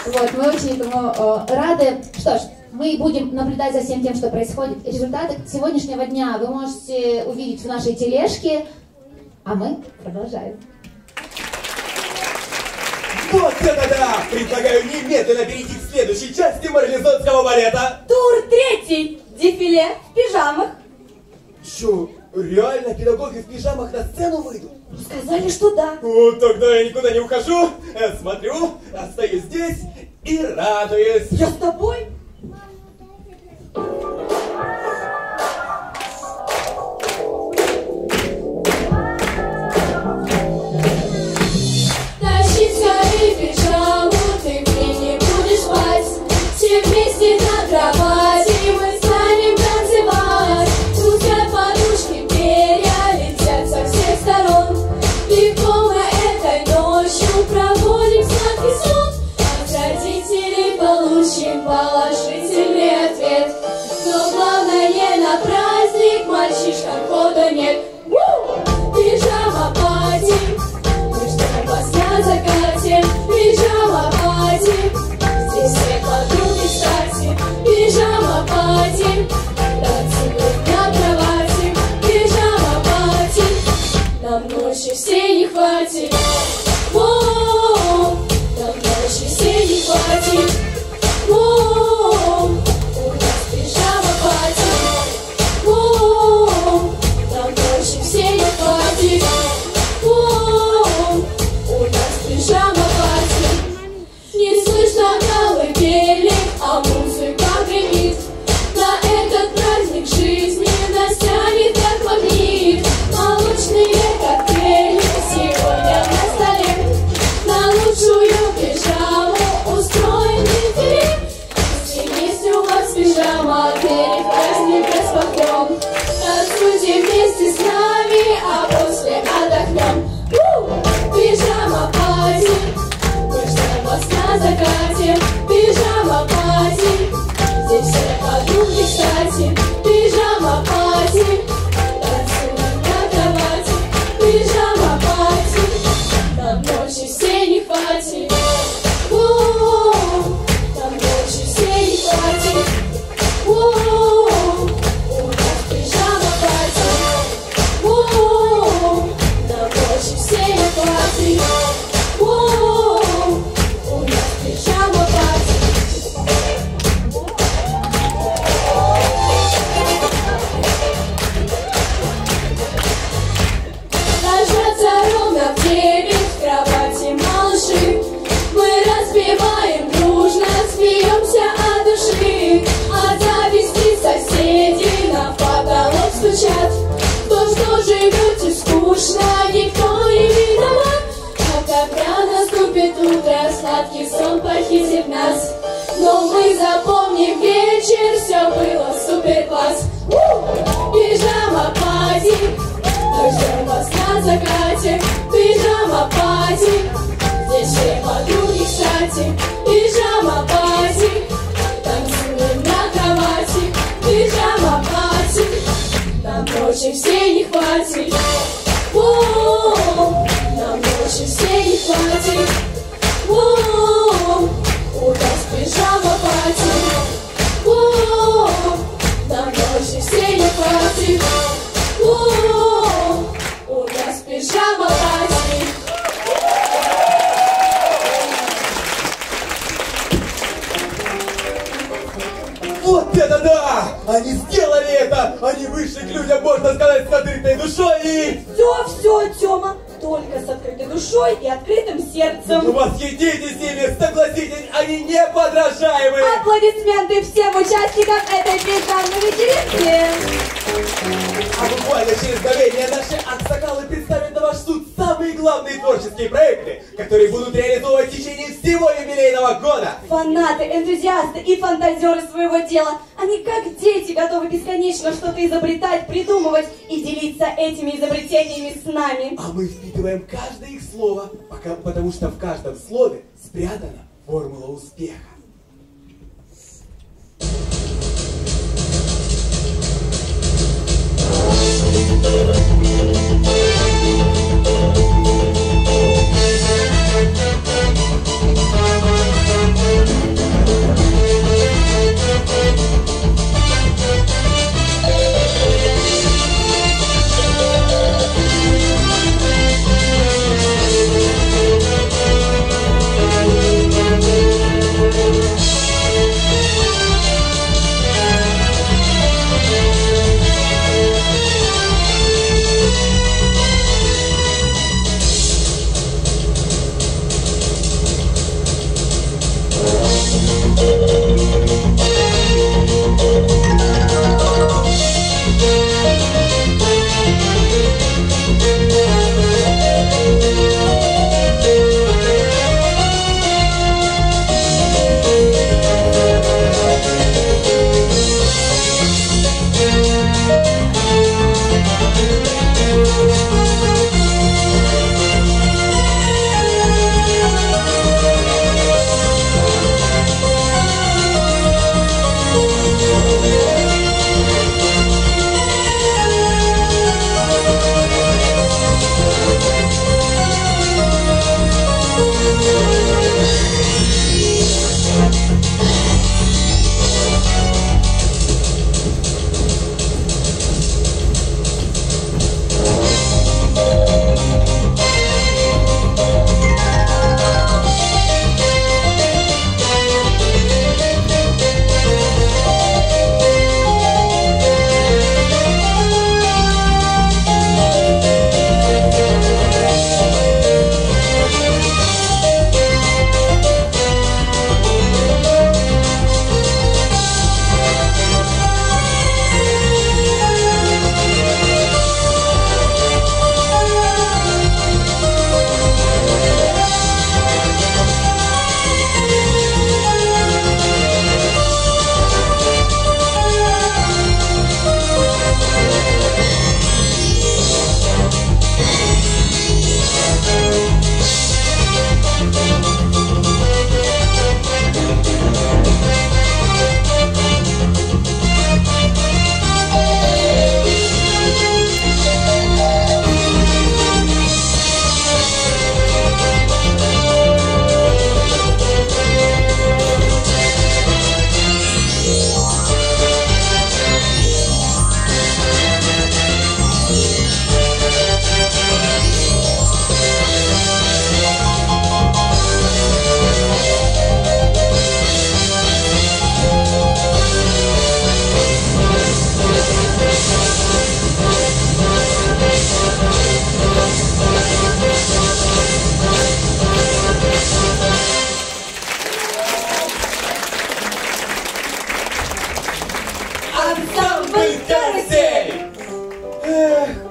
Вот, мы очень этому рады. Что ж, мы будем наблюдать за всем тем, что происходит. Результаты сегодняшнего дня вы можете увидеть в нашей тележке, а мы продолжаем. Вот это да! Предлагаю немедленно перейти к следующей части марлезонского балета. Тур 3. Дефиле в пижамах. Чё, реально педагоги в пижамах на сцену выйдут? Сказали, что да. Вот тогда я никуда не ухожу. Я смотрю, остаюсь здесь и радуюсь. Я с тобой. Вместе на кровати мы станем танцевать. Пускай подушки перья летят со всех сторон. Легко мы этой ночью проводим сладкий сон. От родителей получим положительный ответ. Но главное на праздник мальчишкам хода нет. Пижама пати, мы ждем вас на закате. Пижама пати, здесь все подруги, кстати. Пижама пати, танцуют на кровати. Пижама пати, нам ночи все не хватит. Воу, нам ночи все не хватит. Воу, у нас пижама пати. Воу, нам ночи все не хватит. Воу, у нас пижама пати. Не слышно колыбели, а музыка гремит. На этот праздник жизни нас тянет как магнит. Молочные коктейли сегодня на столе. На лучшую пижаму устроен дефиле. Вместе у вас пижама, перед праздник распахнем. Танцуйте вместе с нами, а после отдохнем. Пижама пати, мы ждем вас на закате. Пижама пати, здесь все подруги, кстати. Пижама пати, танцуем на кровати. Пижама пати, нам ночи все не хватит. Воу, нам ночи все не хватит. Воу, у запомни вечер, все было супер класс. Пижама пати, ждем вас на закате. Пижама пати, здесь все подруги, кстати. Пижама пати, танцуем на кровати. Пижама пати, нам ночи все не хватит. Нам ночи все не хватит. У нас пижама пати. Нам ночи все не хватит. У нас пижама пати. Вот это да! Они сделали это! Они вышли к людям, можно сказать, с открытой душой и... Все, Тёма, только с открытой душой и открытым сердцем. Восхититесь ими, согласитесь, они неподражаемые! Аплодисменты всем участникам этой пижамной вечеринки! А буквально через мгновение наши аксакалы представят на ваш суд самые главные творческие проекты, которые будут реализовывать в течение всего юбилейного года. Фанаты, энтузиасты и фантазеры своего дела, они как дети готовы бесконечно что-то изобретать, придумывать и делиться этими изобретениями с нами. А мы впитываем каждое их слово, потому что в каждом слове спрятана формула успеха.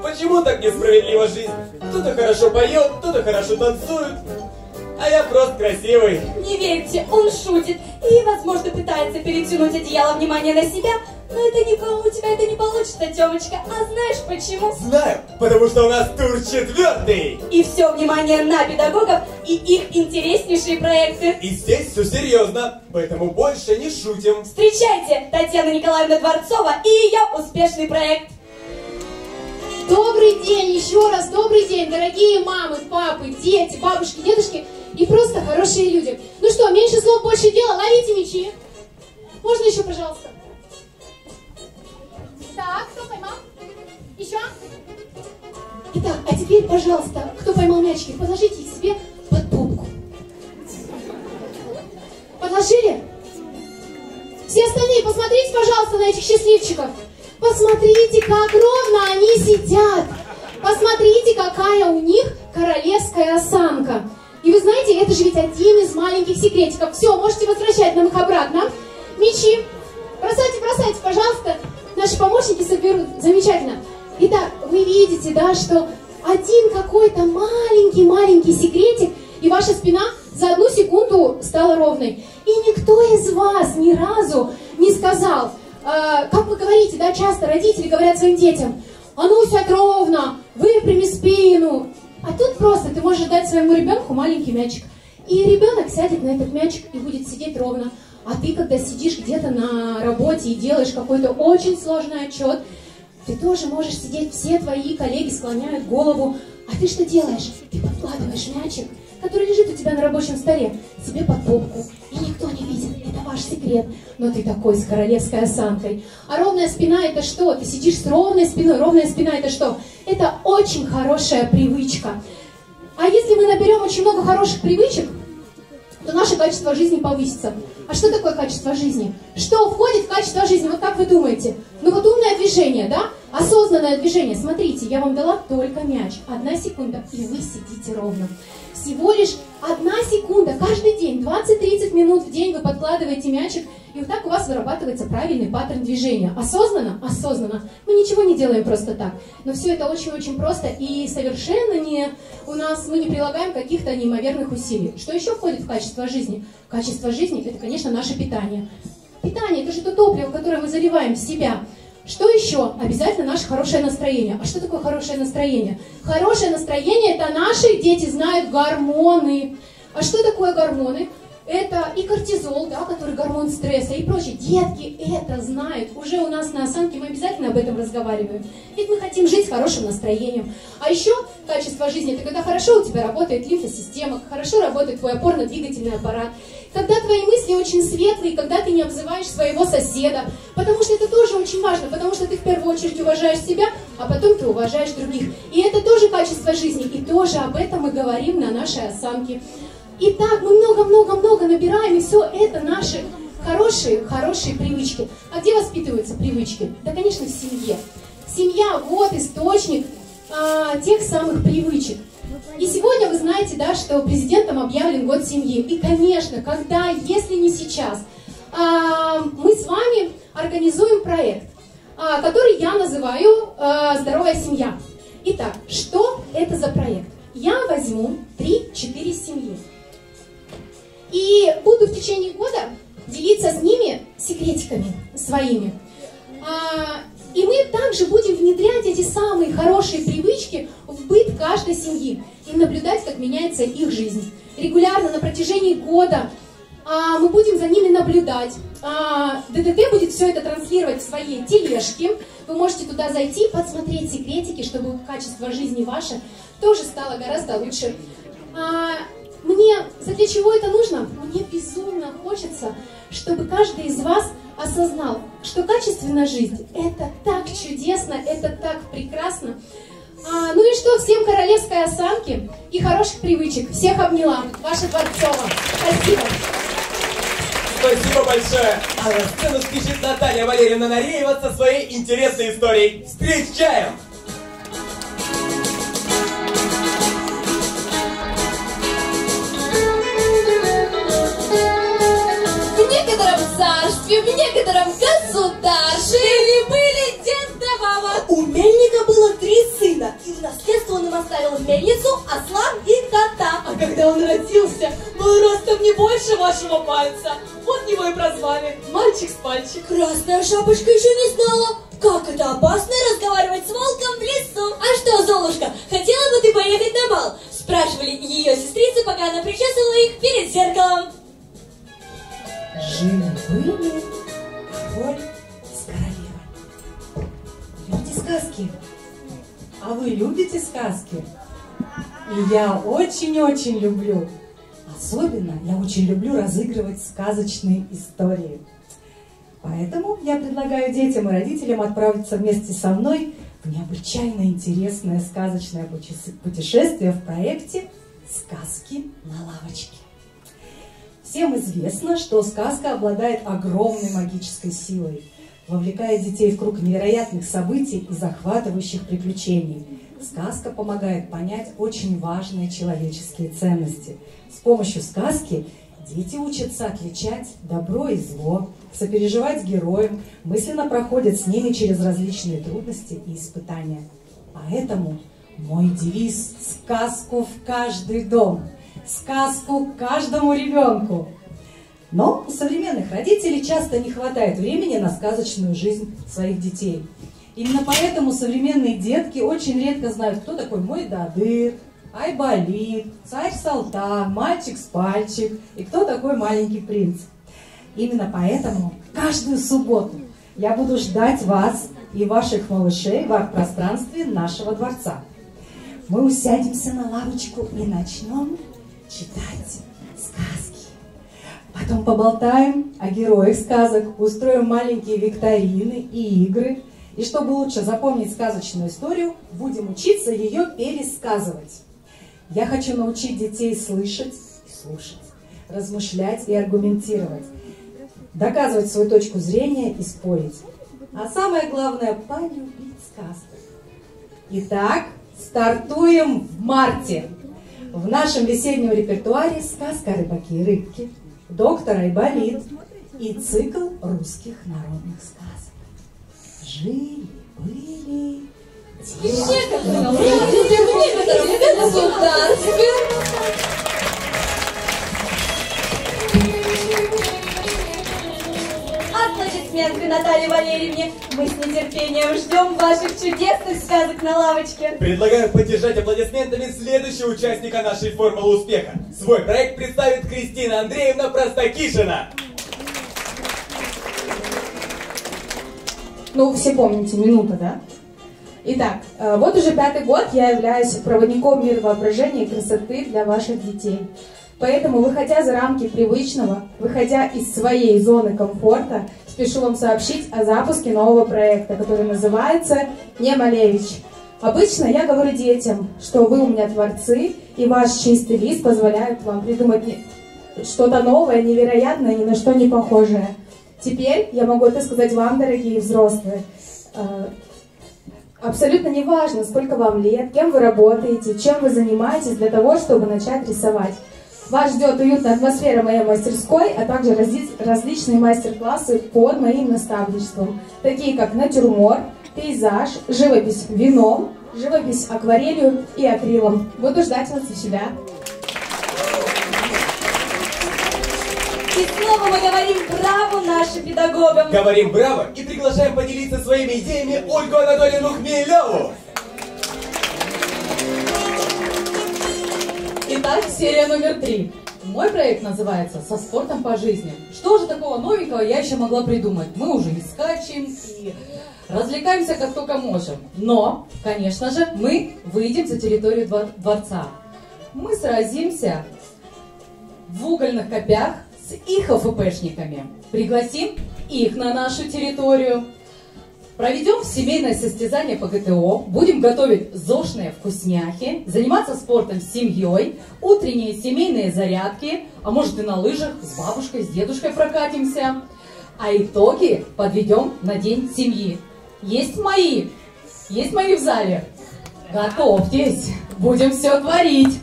Почему так несправедлива жизнь? Кто-то хорошо поет, кто-то хорошо танцует, а я просто красивый. Не верьте, он шутит. И, возможно, пытается перетянуть одеяло внимания на себя, но у тебя это не получится, Тёмочка. А знаешь почему? Знаю, потому что у нас тур 4. И все внимание на педагогов и их интереснейшие проекты. И здесь все серьезно, поэтому больше не шутим. Встречайте, Татьяна Николаевна Дворцова и ее успешный проект. Добрый день, еще раз добрый день, дорогие мамы, папы, дети, бабушки, дедушки и просто хорошие люди. Ну что, меньше слов, больше дела, ловите мячи. Можно еще, пожалуйста? Так, кто поймал? Еще? Итак, а теперь, пожалуйста, кто поймал мячики, положите их себе под попку. Подложили? Все остальные, посмотрите, пожалуйста, на этих счастливчиков. Посмотрите, как ровно они сидят. Посмотрите, какая у них королевская осанка. И вы знаете, это же ведь один из маленьких секретиков. Все, можете возвращать нам их обратно. Мячи. Бросайте, пожалуйста. Наши помощники соберут. Замечательно. Итак, вы видите, да, что один какой-то маленький секретик, и ваша спина за 1 секунду стала ровной. И никто из вас ни разу не сказал, как вы говорите, да, часто родители говорят своим детям: а ну сядь ровно, выпрями спину. А тут просто ты можешь дать своему ребенку маленький мячик. И ребенок сядет на этот мячик и будет сидеть ровно. А ты, когда сидишь где-то на работе и делаешь какой-то очень сложный отчет, ты тоже можешь сидеть, все твои коллеги склоняют голову. А ты что делаешь? Ты подкладываешь мячик, который лежит у тебя на рабочем столе, себе под попку. И никто не видит, это ваш секрет. Но ты такой с королевской осанкой. А ровная спина это что? Ты сидишь с ровной спиной. Ровная спина это что? Это очень хорошая привычка. А если мы наберем очень много хороших привычек, то наше качество жизни повысится. А что такое качество жизни? Что входит в качество жизни? Вот как вы думаете? Ну вот умное движение, да? Осознанное движение. Смотрите, я вам дала только мяч. 1 секунда, и вы сидите ровно. Всего лишь 1 секунда. Каждый день, 20-30 минут в день вы подкладываете мячик, и вот так у вас вырабатывается правильный паттерн движения. Осознанно? Осознанно. Мы ничего не делаем просто так. Но все это очень-очень просто, и совершенно мы не прилагаем каких-то неимоверных усилий. Что еще входит в качество жизни? Качество жизни – это, конечно, наше питание. Питание – это же то топливо, которое мы заливаем в себя. Что еще? Обязательно наше хорошее настроение. А что такое хорошее настроение? Хорошее настроение – это наши, дети знают, гормоны. А что такое гормоны? Это и кортизол, да, который гормон стресса, и прочее. Детки это знают. Уже у нас на осанке мы обязательно об этом разговариваем. Ведь мы хотим жить с хорошим настроением. А еще качество жизни – это когда хорошо у тебя работает лимфосистема, хорошо работает твой опорно-двигательный аппарат, когда твои мысли очень светлые, когда ты не обзываешь своего соседа. Потому что это тоже очень важно, потому что ты в первую очередь уважаешь себя, а потом ты уважаешь других. И это тоже качество жизни, и тоже об этом мы говорим на нашей осанке. Итак, мы много-много-много набираем, и все это наши хорошие привычки. А где воспитываются привычки? Да, конечно, в семье. Семья – вот источник тех самых привычек. И сегодня вы знаете, да, что президентом объявлен год семьи. И, конечно, если не сейчас, мы с вами организуем проект, который я называю «Здоровая семья». Итак, что это за проект? Я возьму 3-4 семьи. И буду в течение года делиться с ними секретиками своими. И мы также будем внедрять эти самые хорошие привычки в быт каждой семьи и наблюдать, как меняется их жизнь. Регулярно на протяжении года мы будем за ними наблюдать. ДДТ будет все это транслировать в своей тележке. Вы можете туда зайти, подсмотреть секретики, чтобы качество жизни ваше тоже стало гораздо лучше. Для чего это нужно? Мне безумно хочется, чтобы каждый из вас осознал, что качественная жизнь – это так чудесно, это так прекрасно. Ну и что, всем королевской осанки и хороших привычек. Всех обняла. Ваша Дворцова. Спасибо. Спасибо большое. А на сцену спешит Наталья Валерьевна Нареева со своей интересной историей. Встречаем! В некотором государстве жили-были дед да баба. У мельника было 3 сына, и в наследство он им оставил мельницу, осла и кота. А когда он родился, Мой ростом не больше вашего пальца. Вот его и прозвали. Мальчик с пальчик. Красная шапочка еще не знала, как это опасно разговаривать с волком в лесу. А что, Золушка, хотела бы ты поехать на бал? Спрашивали ее сестрицы, пока она причесывала их перед зеркалом. Жили-были король с королевой. Любите сказки? А вы любите сказки? И я очень-очень люблю. Особенно я очень люблю разыгрывать сказочные истории. Поэтому я предлагаю детям и родителям отправиться вместе со мной в необычайно интересное сказочное путешествие в проекте «Сказки на лавочке». Всем известно, что сказка обладает огромной магической силой, вовлекая детей в круг невероятных событий и захватывающих приключений. Сказка помогает понять очень важные человеческие ценности. С помощью сказки дети учатся отличать добро и зло, сопереживать героям, мысленно проходят с ними через различные трудности и испытания. Поэтому мой девиз – сказку в каждый дом, сказку каждому ребенку. Но у современных родителей часто не хватает времени на сказочную жизнь своих детей. Именно поэтому современные детки очень редко знают, кто такой Мойдодыр, Айболит, Царь Салтан, Мальчик с пальчик и кто такой Маленький принц. Именно поэтому каждую субботу я буду ждать вас и ваших малышей в арт-пространстве нашего дворца. Мы усядемся на лавочку и начнем читать сказки. Потом поболтаем о героях сказок, устроим маленькие викторины и игры. И чтобы лучше запомнить сказочную историю, будем учиться ее пересказывать. Я хочу научить детей слышать и слушать, размышлять и аргументировать, доказывать свою точку зрения и спорить. А самое главное – полюбить сказку. Итак, стартуем в марте. В нашем весеннем репертуаре сказка «Рыбаки и рыбки», «Доктор Айболит» и цикл русских народных сказок. Жили-были... Аплодисменты Наталье Валерьевне. Мы с нетерпением ждем ваших чудесных сказок на лавочке. Предлагаю поддержать аплодисментами следующего участника нашей формулы успеха. Свой проект представит Кристина Андреевна Простокишина. Ну, все помните, минута, да? Итак, вот уже 5-й год я являюсь проводником мира воображения и красоты для ваших детей. Поэтому, выходя за рамки привычного, выходя из своей зоны комфорта, спешу вам сообщить о запуске нового проекта, который называется «Не Малевич». Обычно я говорю детям, что вы у меня творцы, и ваш чистый лист позволяет вам придумать что-то новое, невероятное, ни на что не похожее. Теперь я могу это сказать вам, дорогие взрослые. Абсолютно не важно, сколько вам лет, кем вы работаете, чем вы занимаетесь для того, чтобы начать рисовать. Вас ждет уютная атмосфера моей мастерской, а также различные мастер-классы под моим наставничеством, такие как натюрморт, пейзаж, живопись вином, живопись акварелью и акрилом. Буду ждать вас у себя. И снова мы говорим браво нашим педагогам. Говорим браво и приглашаем поделиться своими идеями Ольгу Анатольевну Хмелеву. Итак, серия номер 3. Мой проект называется «Со спортом по жизни». Что же такого новенького я еще могла придумать? Мы уже и скачем, и развлекаемся как только можем. Но, конечно же, мы выйдем за территорию дворца. Мы сразимся в угольных копях с их ОФПшниками. Пригласим их на нашу территорию. Проведем семейное состязание по ГТО, будем готовить ЗОЖные вкусняхи, заниматься спортом с семьей, утренние семейные зарядки, а может и на лыжах с бабушкой, с дедушкой прокатимся. А итоги подведем на День семьи. Есть мои в зале. Готовьтесь, будем все творить.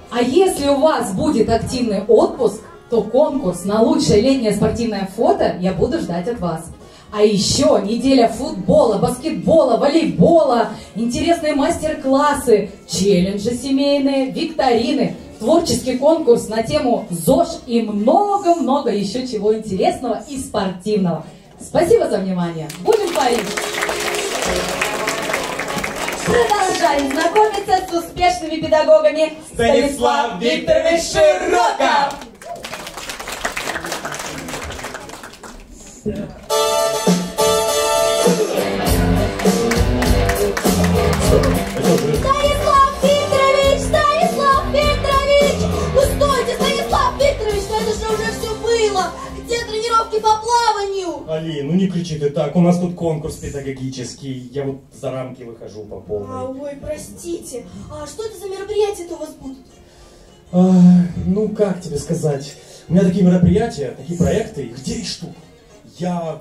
А если у вас будет активный отпуск, то конкурс на лучшее летнее спортивное фото я буду ждать от вас. А еще неделя футбола, баскетбола, волейбола, интересные мастер-классы, челленджи семейные, викторины. творческий конкурс на тему ЗОЖ и много-много еще чего интересного и спортивного. Спасибо за внимание. Будем творить! Продолжаем знакомиться с успешными педагогами. Станислав Викторович Широков! Станислав Викторович! Ну стойте, Станислав Викторович, ну это же уже все было! Где тренировки по плаванию? Алин, ну не кричи ты так, у нас тут конкурс педагогический, я вот за рамки выхожу по полной. Ой, простите, а что это за мероприятия-то у вас будут? Ну как тебе сказать, у меня такие мероприятия, такие проекты, их 9 штук. Я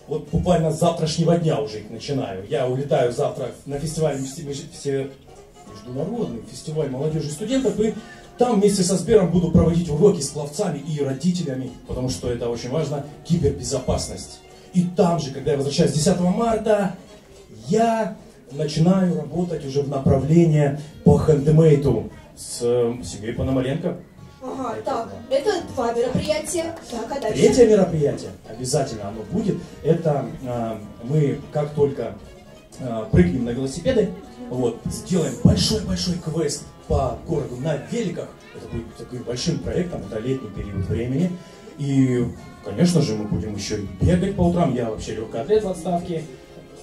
вот буквально с завтрашнего дня уже их начинаю. Я улетаю завтра на фестиваль, международный фестиваль молодежи и студентов, и там вместе со Сбером буду проводить уроки с пловцами и родителями, потому что это очень важно, кибербезопасность. И там же, когда я возвращаюсь 10 марта, я начинаю работать уже в направлении по хендмейду с Сергеем Пономаренко. Ага, так, это 2 мероприятия. Так, а дальше? 3-е мероприятие, обязательно оно будет, это мы как только прыгнем на велосипеды, вот, сделаем большой-большой квест по городу на великах. Это будет таким большим проектом, это летний период времени. И, конечно же, мы будем еще и бегать по утрам. Я вообще легкоатлет в отставке.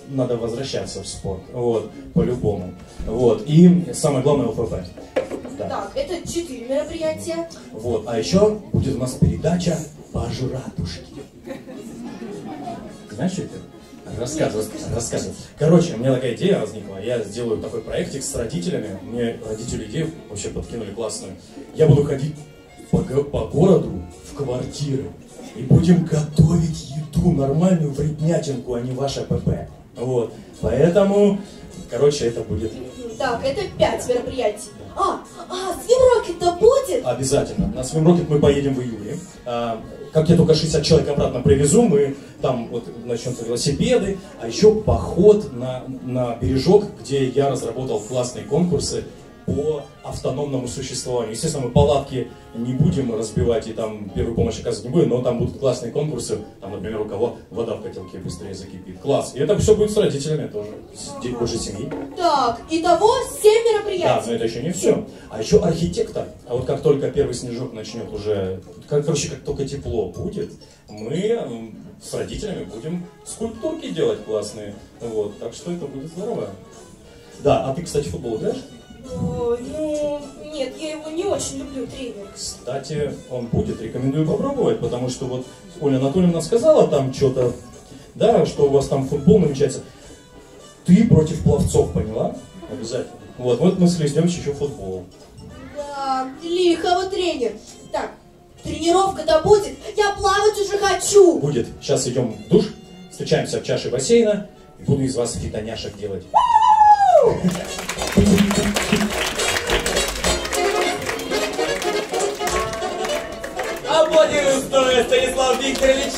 Надо возвращаться в спорт. Вот, по-любому. Вот. И самое главное ОФП. Да. Так, это 4 мероприятия. Вот. А еще будет у нас передача «Пожратушки». Знаешь, что это? Рассказывай. Короче, у меня такая идея возникла. Я сделаю такой проектик с родителями. Мне родители идею вообще подкинули классную. Я буду ходить по городу в квартиры и будем готовить еду, нормальную вреднятинку, а не ваше ПП. Вот. Поэтому, короче, это будет... Так, это 5 мероприятий. Свимрокет-то будет? Обязательно. На Свимрокет мы поедем в июле. Как я только 60 человек обратно привезу, мы там вот начнутся велосипеды, а еще поход на бережок, где я разработал классные конкурсы по автономному существованию. Естественно, мы палатки не будем разбивать и там первую помощь оказывать не будем, но там будут классные конкурсы, там, например, у кого вода в котелке быстрее закипит. Класс. И это все будет с родителями тоже, больше семьи. Так, итого 7 мероприятий. Да, но это еще не все. А еще архитектор. А вот как только первый снежок начнет уже, короче, как только тепло будет, мы с родителями будем скульптурки делать классные. Вот, так что это будет здорово. Да, а ты, кстати, в футбол играешь? Нет, я его не очень люблю, тренер. Кстати, он будет, рекомендую попробовать, потому что вот Оля Анатольевна сказала там что-то, да, что у вас там футбол намечается. Ты против пловцов, поняла? Обязательно. Вот мы слезнемся еще в футбол. Да, лихо вы, тренер. Так, тренировка-то будет, я плавать уже хочу. Будет. Сейчас идем в душ, встречаемся в чаше бассейна и буду из вас фитоняшек делать. Аплодирую стоя, Станислав Викторович!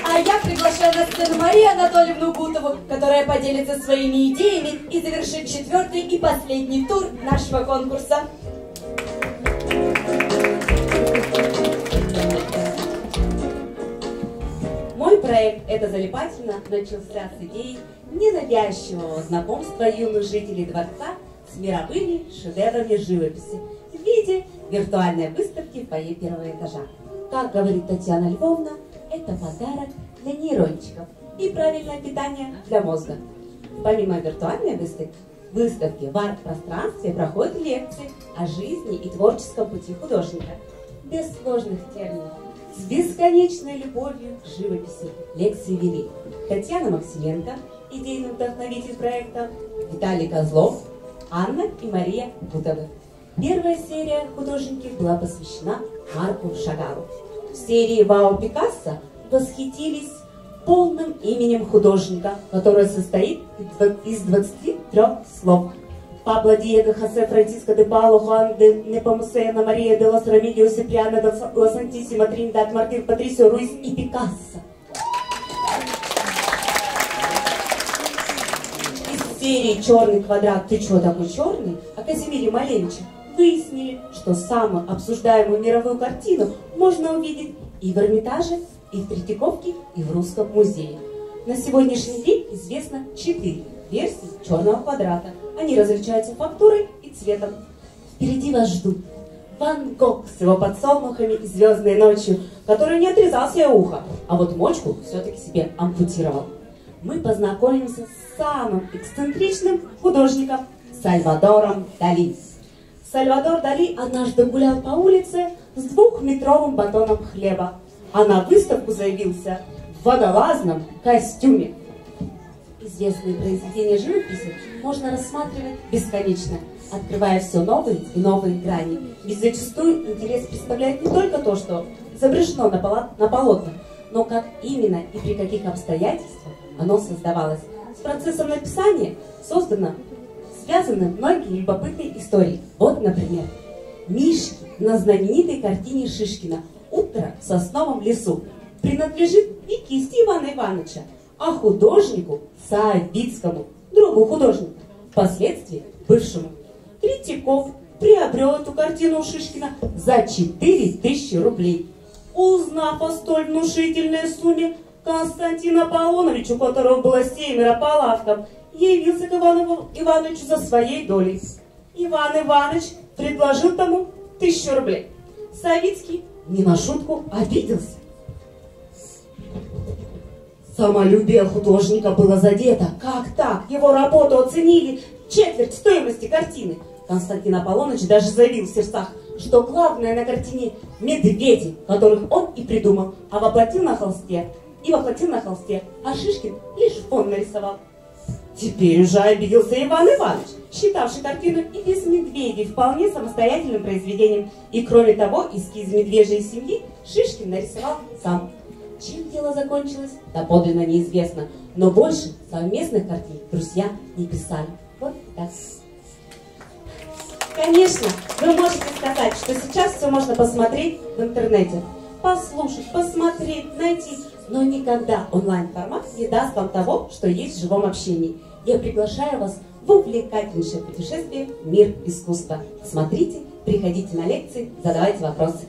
А я приглашаю на сцену Марию Анатольевну Гутову, которая поделится своими идеями и завершит 4-й и последний тур нашего конкурса. Мой проект «Это залипательно» начался с идеи ненавязчивого знакомства юных жителей дворца с мировыми шедеврами живописи в виде виртуальной выставки в фойе 1-го этажа. Как говорит Татьяна Львовна, это подарок для нейрончиков и правильное питание для мозга. Помимо виртуальной выставки в арт-пространстве проходят лекции о жизни и творческом пути художника. Без сложных терминов, с бесконечной любовью к живописи лекции вели Татьяна Максименко, идейный вдохновитель проекта, Виталий Козлов, Анна и Мария Гутовы. Первая серия художники была посвящена Марку Шагалу. В серии «Вау Пикассо» восхитились полным именем художника, которое состоит из 23 слов. Пабло Диего Хосе Франциско де Пауло Хуан де Непомусена Мария де Лос Рамидио Сиприано де Ла Сантиссима Триндад Мартин Патрисио Руис и Пикассо. Из серии «Черный квадрат, ты чего такой черный?» о Казимире Малевиче выяснили, что что самую обсуждаемую мировую картину можно увидеть и в Эрмитаже, и в Третьяковке, и в Русском музее. На сегодняшний день известно 4 версии черного квадрата. Они различаются фактурой и цветом. Впереди вас ждут Ван Гог с его подсолнухами и звездной ночью, который не отрезал себе ухо, а вот мочку все-таки себе ампутировал. Мы познакомимся с самым эксцентричным художником Сальвадором Дали. Сальвадор Дали однажды гулял по улице с 2-метровым батоном хлеба, а на выставку заявился в водолазном костюме. Известные произведения живописи можно рассматривать бесконечно, открывая все новые и новые грани. Ведь зачастую интерес представляет не только то, что изображено на полотнах, но как именно и при каких обстоятельствах оно создавалось. С процессом написания связаны многие любопытные истории. Вот, например, Мишки на знаменитой картине Шишкина «Утро в сосновом лесу» принадлежит не кисти Ивана Ивановича, а художнику Савицкому, другу художника, впоследствии бывшему. Третьяков приобрел эту картину у Шишкина за 4000 рублей. Узнав о столь внушительной сумме, Константин Аполлонович, у которого было 7 по лавкам, явился к Ивану Ивановичу за своей долей. Иван Иванович предложил тому 1000 рублей. Савицкий не на шутку обиделся. Самолюбие художника было задето. Как так? Его работу оценили четверть стоимости картины. Константин Аполлонович даже заявил в сердцах, что главное на картине медведи, которых он и придумал, а воплотил на холсте, а Шишкин лишь фон нарисовал. Теперь уже обиделся Иван Иванович, считавший картину и без медведей вполне самостоятельным произведением. И кроме того, эскиз медвежьей семьи Шишкин нарисовал сам. Чем дело закончилось, доподлинно неизвестно, но больше совместных картин друзья не писали. Вот так. Конечно, вы можете сказать, что сейчас все можно посмотреть в интернете. Послушать, посмотреть, найти. Но никогда онлайн-формат не даст вам того, что есть в живом общении. Я приглашаю вас в увлекательнейшее путешествие в мир искусства. Смотрите, приходите на лекции, задавайте вопросы.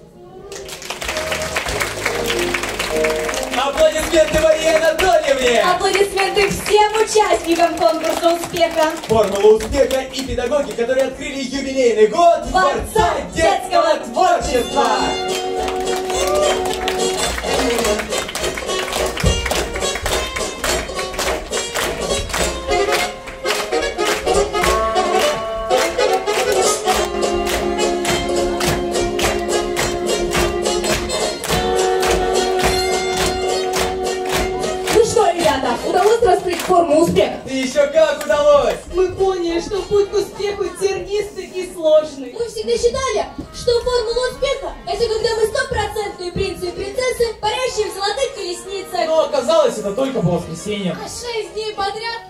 Аплодисменты Марии Анатольевне! Аплодисменты всем участникам конкурса успеха! Формула успеха и педагоги, которые открыли юбилейный год Дворца детского творчества! Удалось раскрыть форму успеха? И еще как удалось! Мы поняли, что путь к успеху тернистый и сложный. Мы всегда считали, что формула успеха — это когда мы стопроцентные принцы и принцессы, парящие в золотых колесницах. Но оказалось, это только по воскресеньям. А 6 дней подряд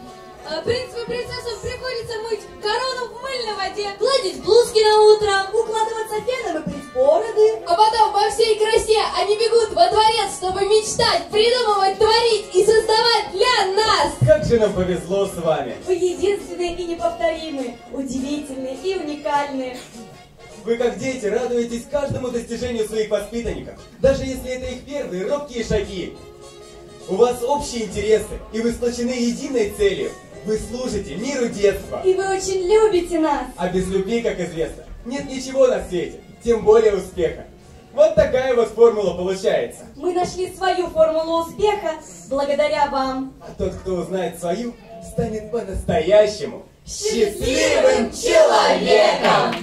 принцам и принцессам приходится мыть корону в мыльной воде, гладить блузки на утро, укладываться феном и брить бороды. А потом во всей красе они бегут во дворец, чтобы мечтать, придумывать, творить и создавать для нас. Как же нам повезло с вами. Вы единственные и неповторимые, удивительные и уникальные. Вы, как дети, радуетесь каждому достижению своих воспитанников, даже если это их первые робкие шаги. У вас общие интересы, и вы сплочены единой целью. Вы служите миру детства. И вы очень любите нас. А без любви, как известно, нет ничего на свете, тем более успеха. Вот такая вот формула получается. Мы нашли свою формулу успеха благодаря вам. А тот, кто узнает свою, станет по-настоящему счастливым человеком.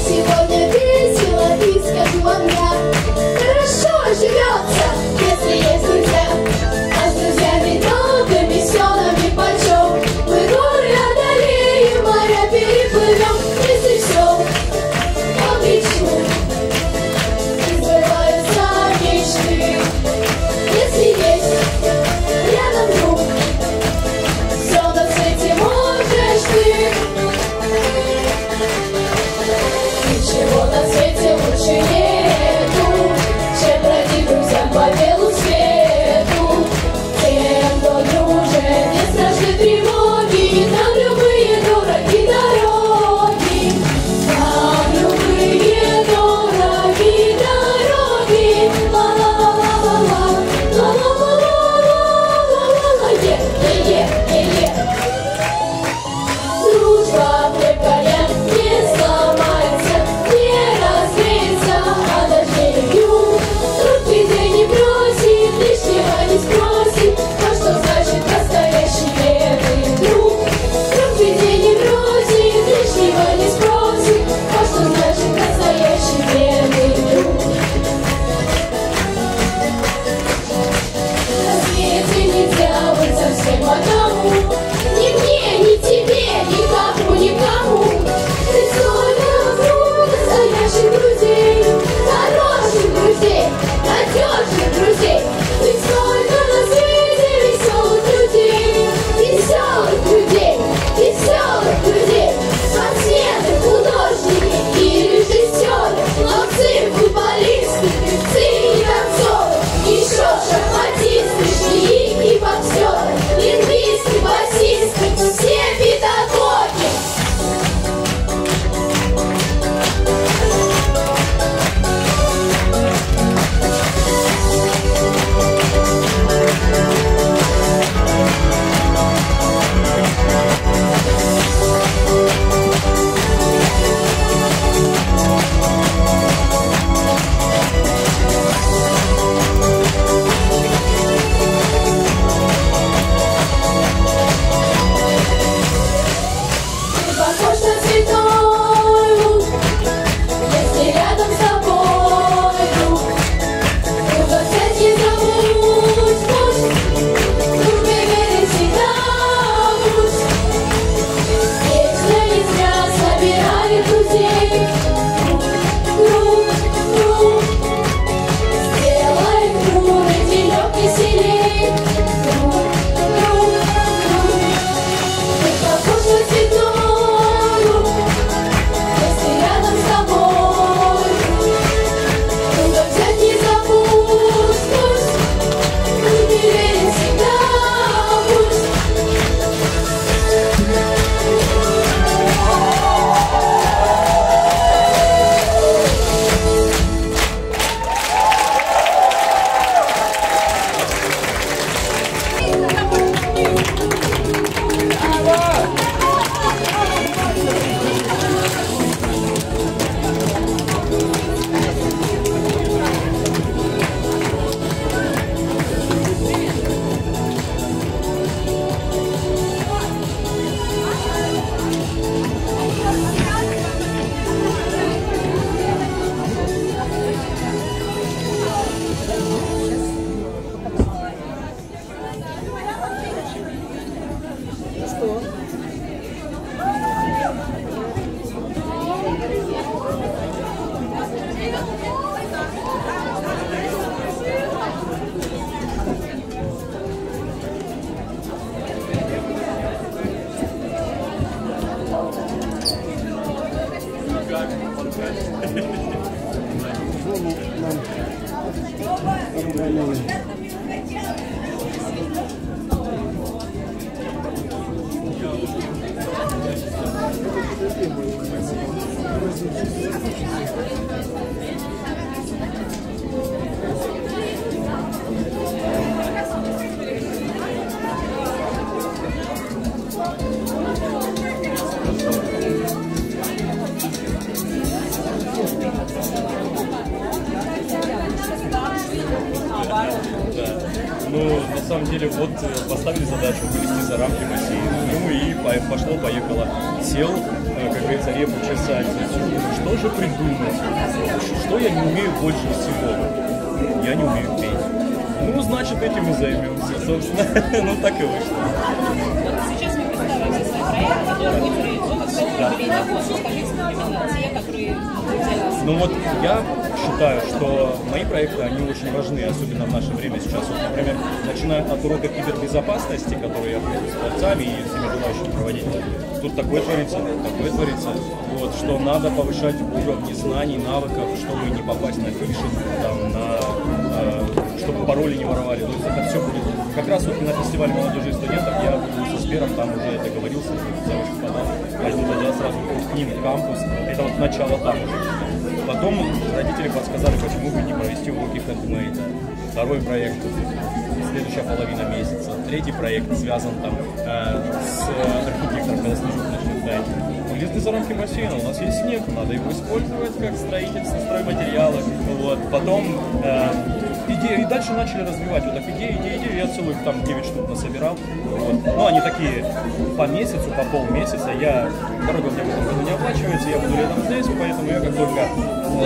Сегодня весело, и скажу вам я, хорошо живется, если есть друзья. А с друзьями долго, веселыми почем, мы горы одолеем, моря переплывем, если все по мечту избываются мечты. Если есть рядом друг, все на свете можешь ты. Ну, на самом деле, вот поставили задачу вылезти за рамки бассейна. Ну и пошло-поехало. Сел, как говорится, репу чесать. Что же придумать? Что я не умею больше всего? Я не умею петь. Ну, значит, этим и займемся, собственно. Ну, так и вышло. Сейчас мы представим все свои проекты, которые будет реализован, скажите, те, которые... Ну вот я считаю, что мои проекты, они очень важны, особенно в наше время сейчас. Вот, например, начиная от урока кибербезопасности, который я буду с творцами и всеми желающими проводить, тут такое творится, вот, что надо повышать уровни знаний, навыков, чтобы не попасть на фишинг, чтобы пароли не воровали. То есть это все будет. Как раз вот на фестивале молодежи и студентов я был со Сбером, там уже договорился, девушка подал, пойду туда сразу к ним в кампус. Это вот начало там уже. Потом родители подсказали, почему бы не провести уроки хендмейда. Второй проект, следующая половина месяца. Третий проект связан там с архитектором, когда снежок начнет таять. Вылезли за рамки бассейна, у нас есть снег, надо его использовать как строительство, стройматериалы. Вот. Потом идеи, и дальше начали развивать вот так идеи, я целых там 9 штук насобирал. Вот. Ну, они такие по месяцу, по полмесяца. Дорога мне в этом году не оплачивается, я буду летом здесь, поэтому я как только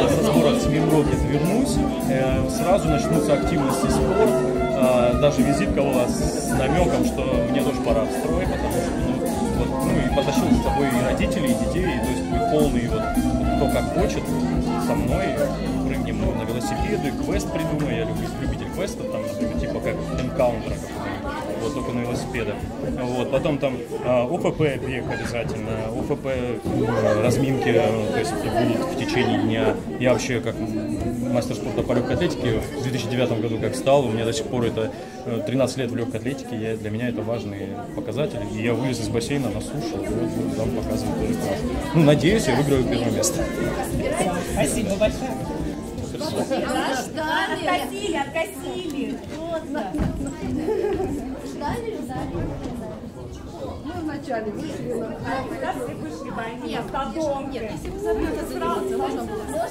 со сбора Семирогет вернусь, сразу начнутся активности спорт, даже визитка у вас с намеком, что мне тоже пора в строй, потому что, и потащил с собой и родителей, и детей, то есть будет полный кто как хочет, со мной прыгнем на велосипеды, квест придумаю, я любитель квестов, там, например, типа как энкаунтера какого-нибудь, вот, только на велосипедах. Вот, потом там ОФП бег обязательно, ОФП разминки, то есть будут в течение дня. Я вообще как мастер спорта по легкой атлетике в 2009 году как стал, у меня до сих пор это 13 лет в легкой атлетике, для меня это важный показатель. И я вылез из бассейна на сушу, вот, там показываю тоже класс. Ну, надеюсь, я выиграю первое место. Спасибо большое. Откосили. Мы вначале вышли на... Нет, потом. Нет, если вы забыли, это сразу можно было.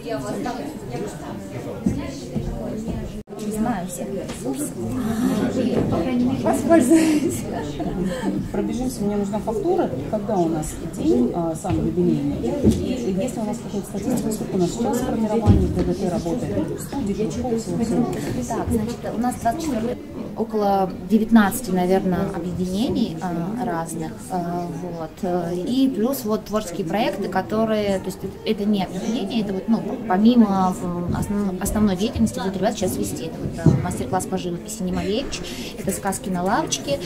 Я вас знаю всех. Воспользуйтесь. Пробежимся, мне нужна фактура, когда у нас день сам юбилейный. И если у нас какая-то статистика, сколько у нас сейчас формирование ДДТ работает, студии, Так, значит, у нас 24 около 19, наверное, объединений разных, вот, и плюс вот творческие проекты, которые, то есть это не объединение, это вот, помимо основной деятельности будут ребята сейчас вести, это вот мастер-класс по живописи Немович, это сказки на лавочке,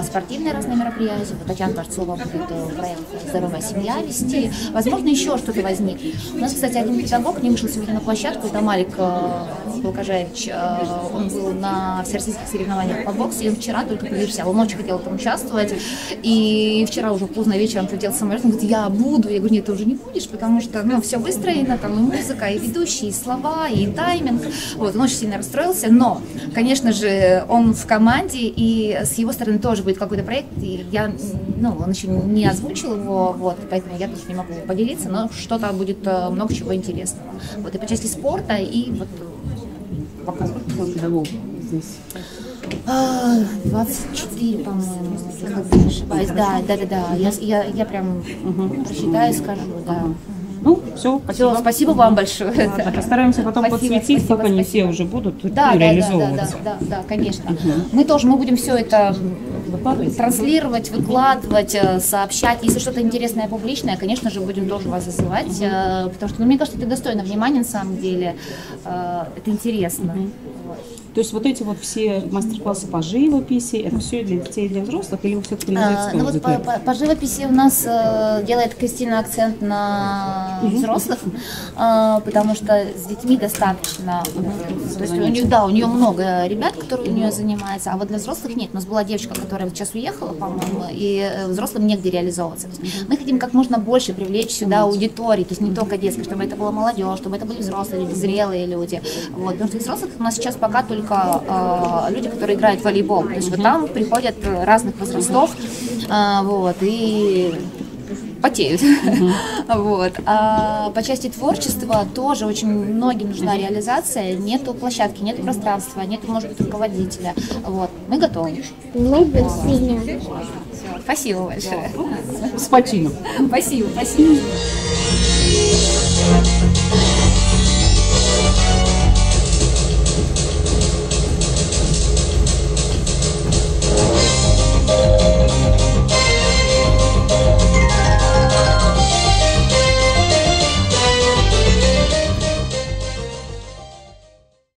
спортивные разные мероприятия, вот Татьяна Дворцова будет проект «Здоровая семья» вести, возможно, еще что-то возникнет. У нас, кстати, один педагог не вышел сегодня на площадку, это Малик Балкажевич, он был на всероссийских соревнованиях по боксу, и он вчера только приезжал, он очень хотел там участвовать, и вчера уже поздно вечером прилетел самолет, он говорит, я буду, я говорю, нет, ты уже не будешь, потому что, все выстроено, там и музыка, и ведущие, и слова, и тайминг, вот, он очень сильно расстроился, но, конечно же, он в команде, и с его стороны тоже будет какой-то проект, и я, он еще не озвучил его, вот, поэтому я тоже не могу поделиться, но что-то будет много чего интересного, вот, и по части спорта, и вот, пока. Сколько педагогов здесь? 24, по-моему, если не ошибаюсь. Да. Я прям просчитаю, скажу, да. Ну, все, спасибо. Спасибо вам большое. Ладно, постараемся потом подсветить, как они все уже будут реализовываться. Да, конечно. Мы будем все это транслировать, выкладывать, сообщать. Если что-то интересное, публичное, конечно же, будем тоже вас зазывать, потому что, мне кажется, это достойно внимания, на самом деле. Это интересно. Вот. То есть вот эти вот все мастер-классы по живописи, это все для детей и для взрослых, или все-таки на детскую Ну вот аудиторию? по живописи у нас делает Кристина акцент на взрослых, потому что с детьми достаточно. То есть у нее много ребят, которые у нее занимаются, а вот для взрослых нет. У нас была девочка, которая сейчас уехала, по-моему, и взрослым негде реализовываться. Мы хотим как можно больше привлечь сюда аудитории, то есть не только детских, чтобы это была молодежь, чтобы это были взрослые люди, зрелые люди. Вот. Потому что из взрослых у нас сейчас пока только люди, которые играют в волейбол. То есть вот там приходят разных возрастов, вот, и потеют. Вот. А по части творчества тоже очень многим нужна реализация. Нету площадки, нету пространства, нету, может быть, руководителя. Вот. Мы готовы. Спасибо большое. С почином. Спасибо.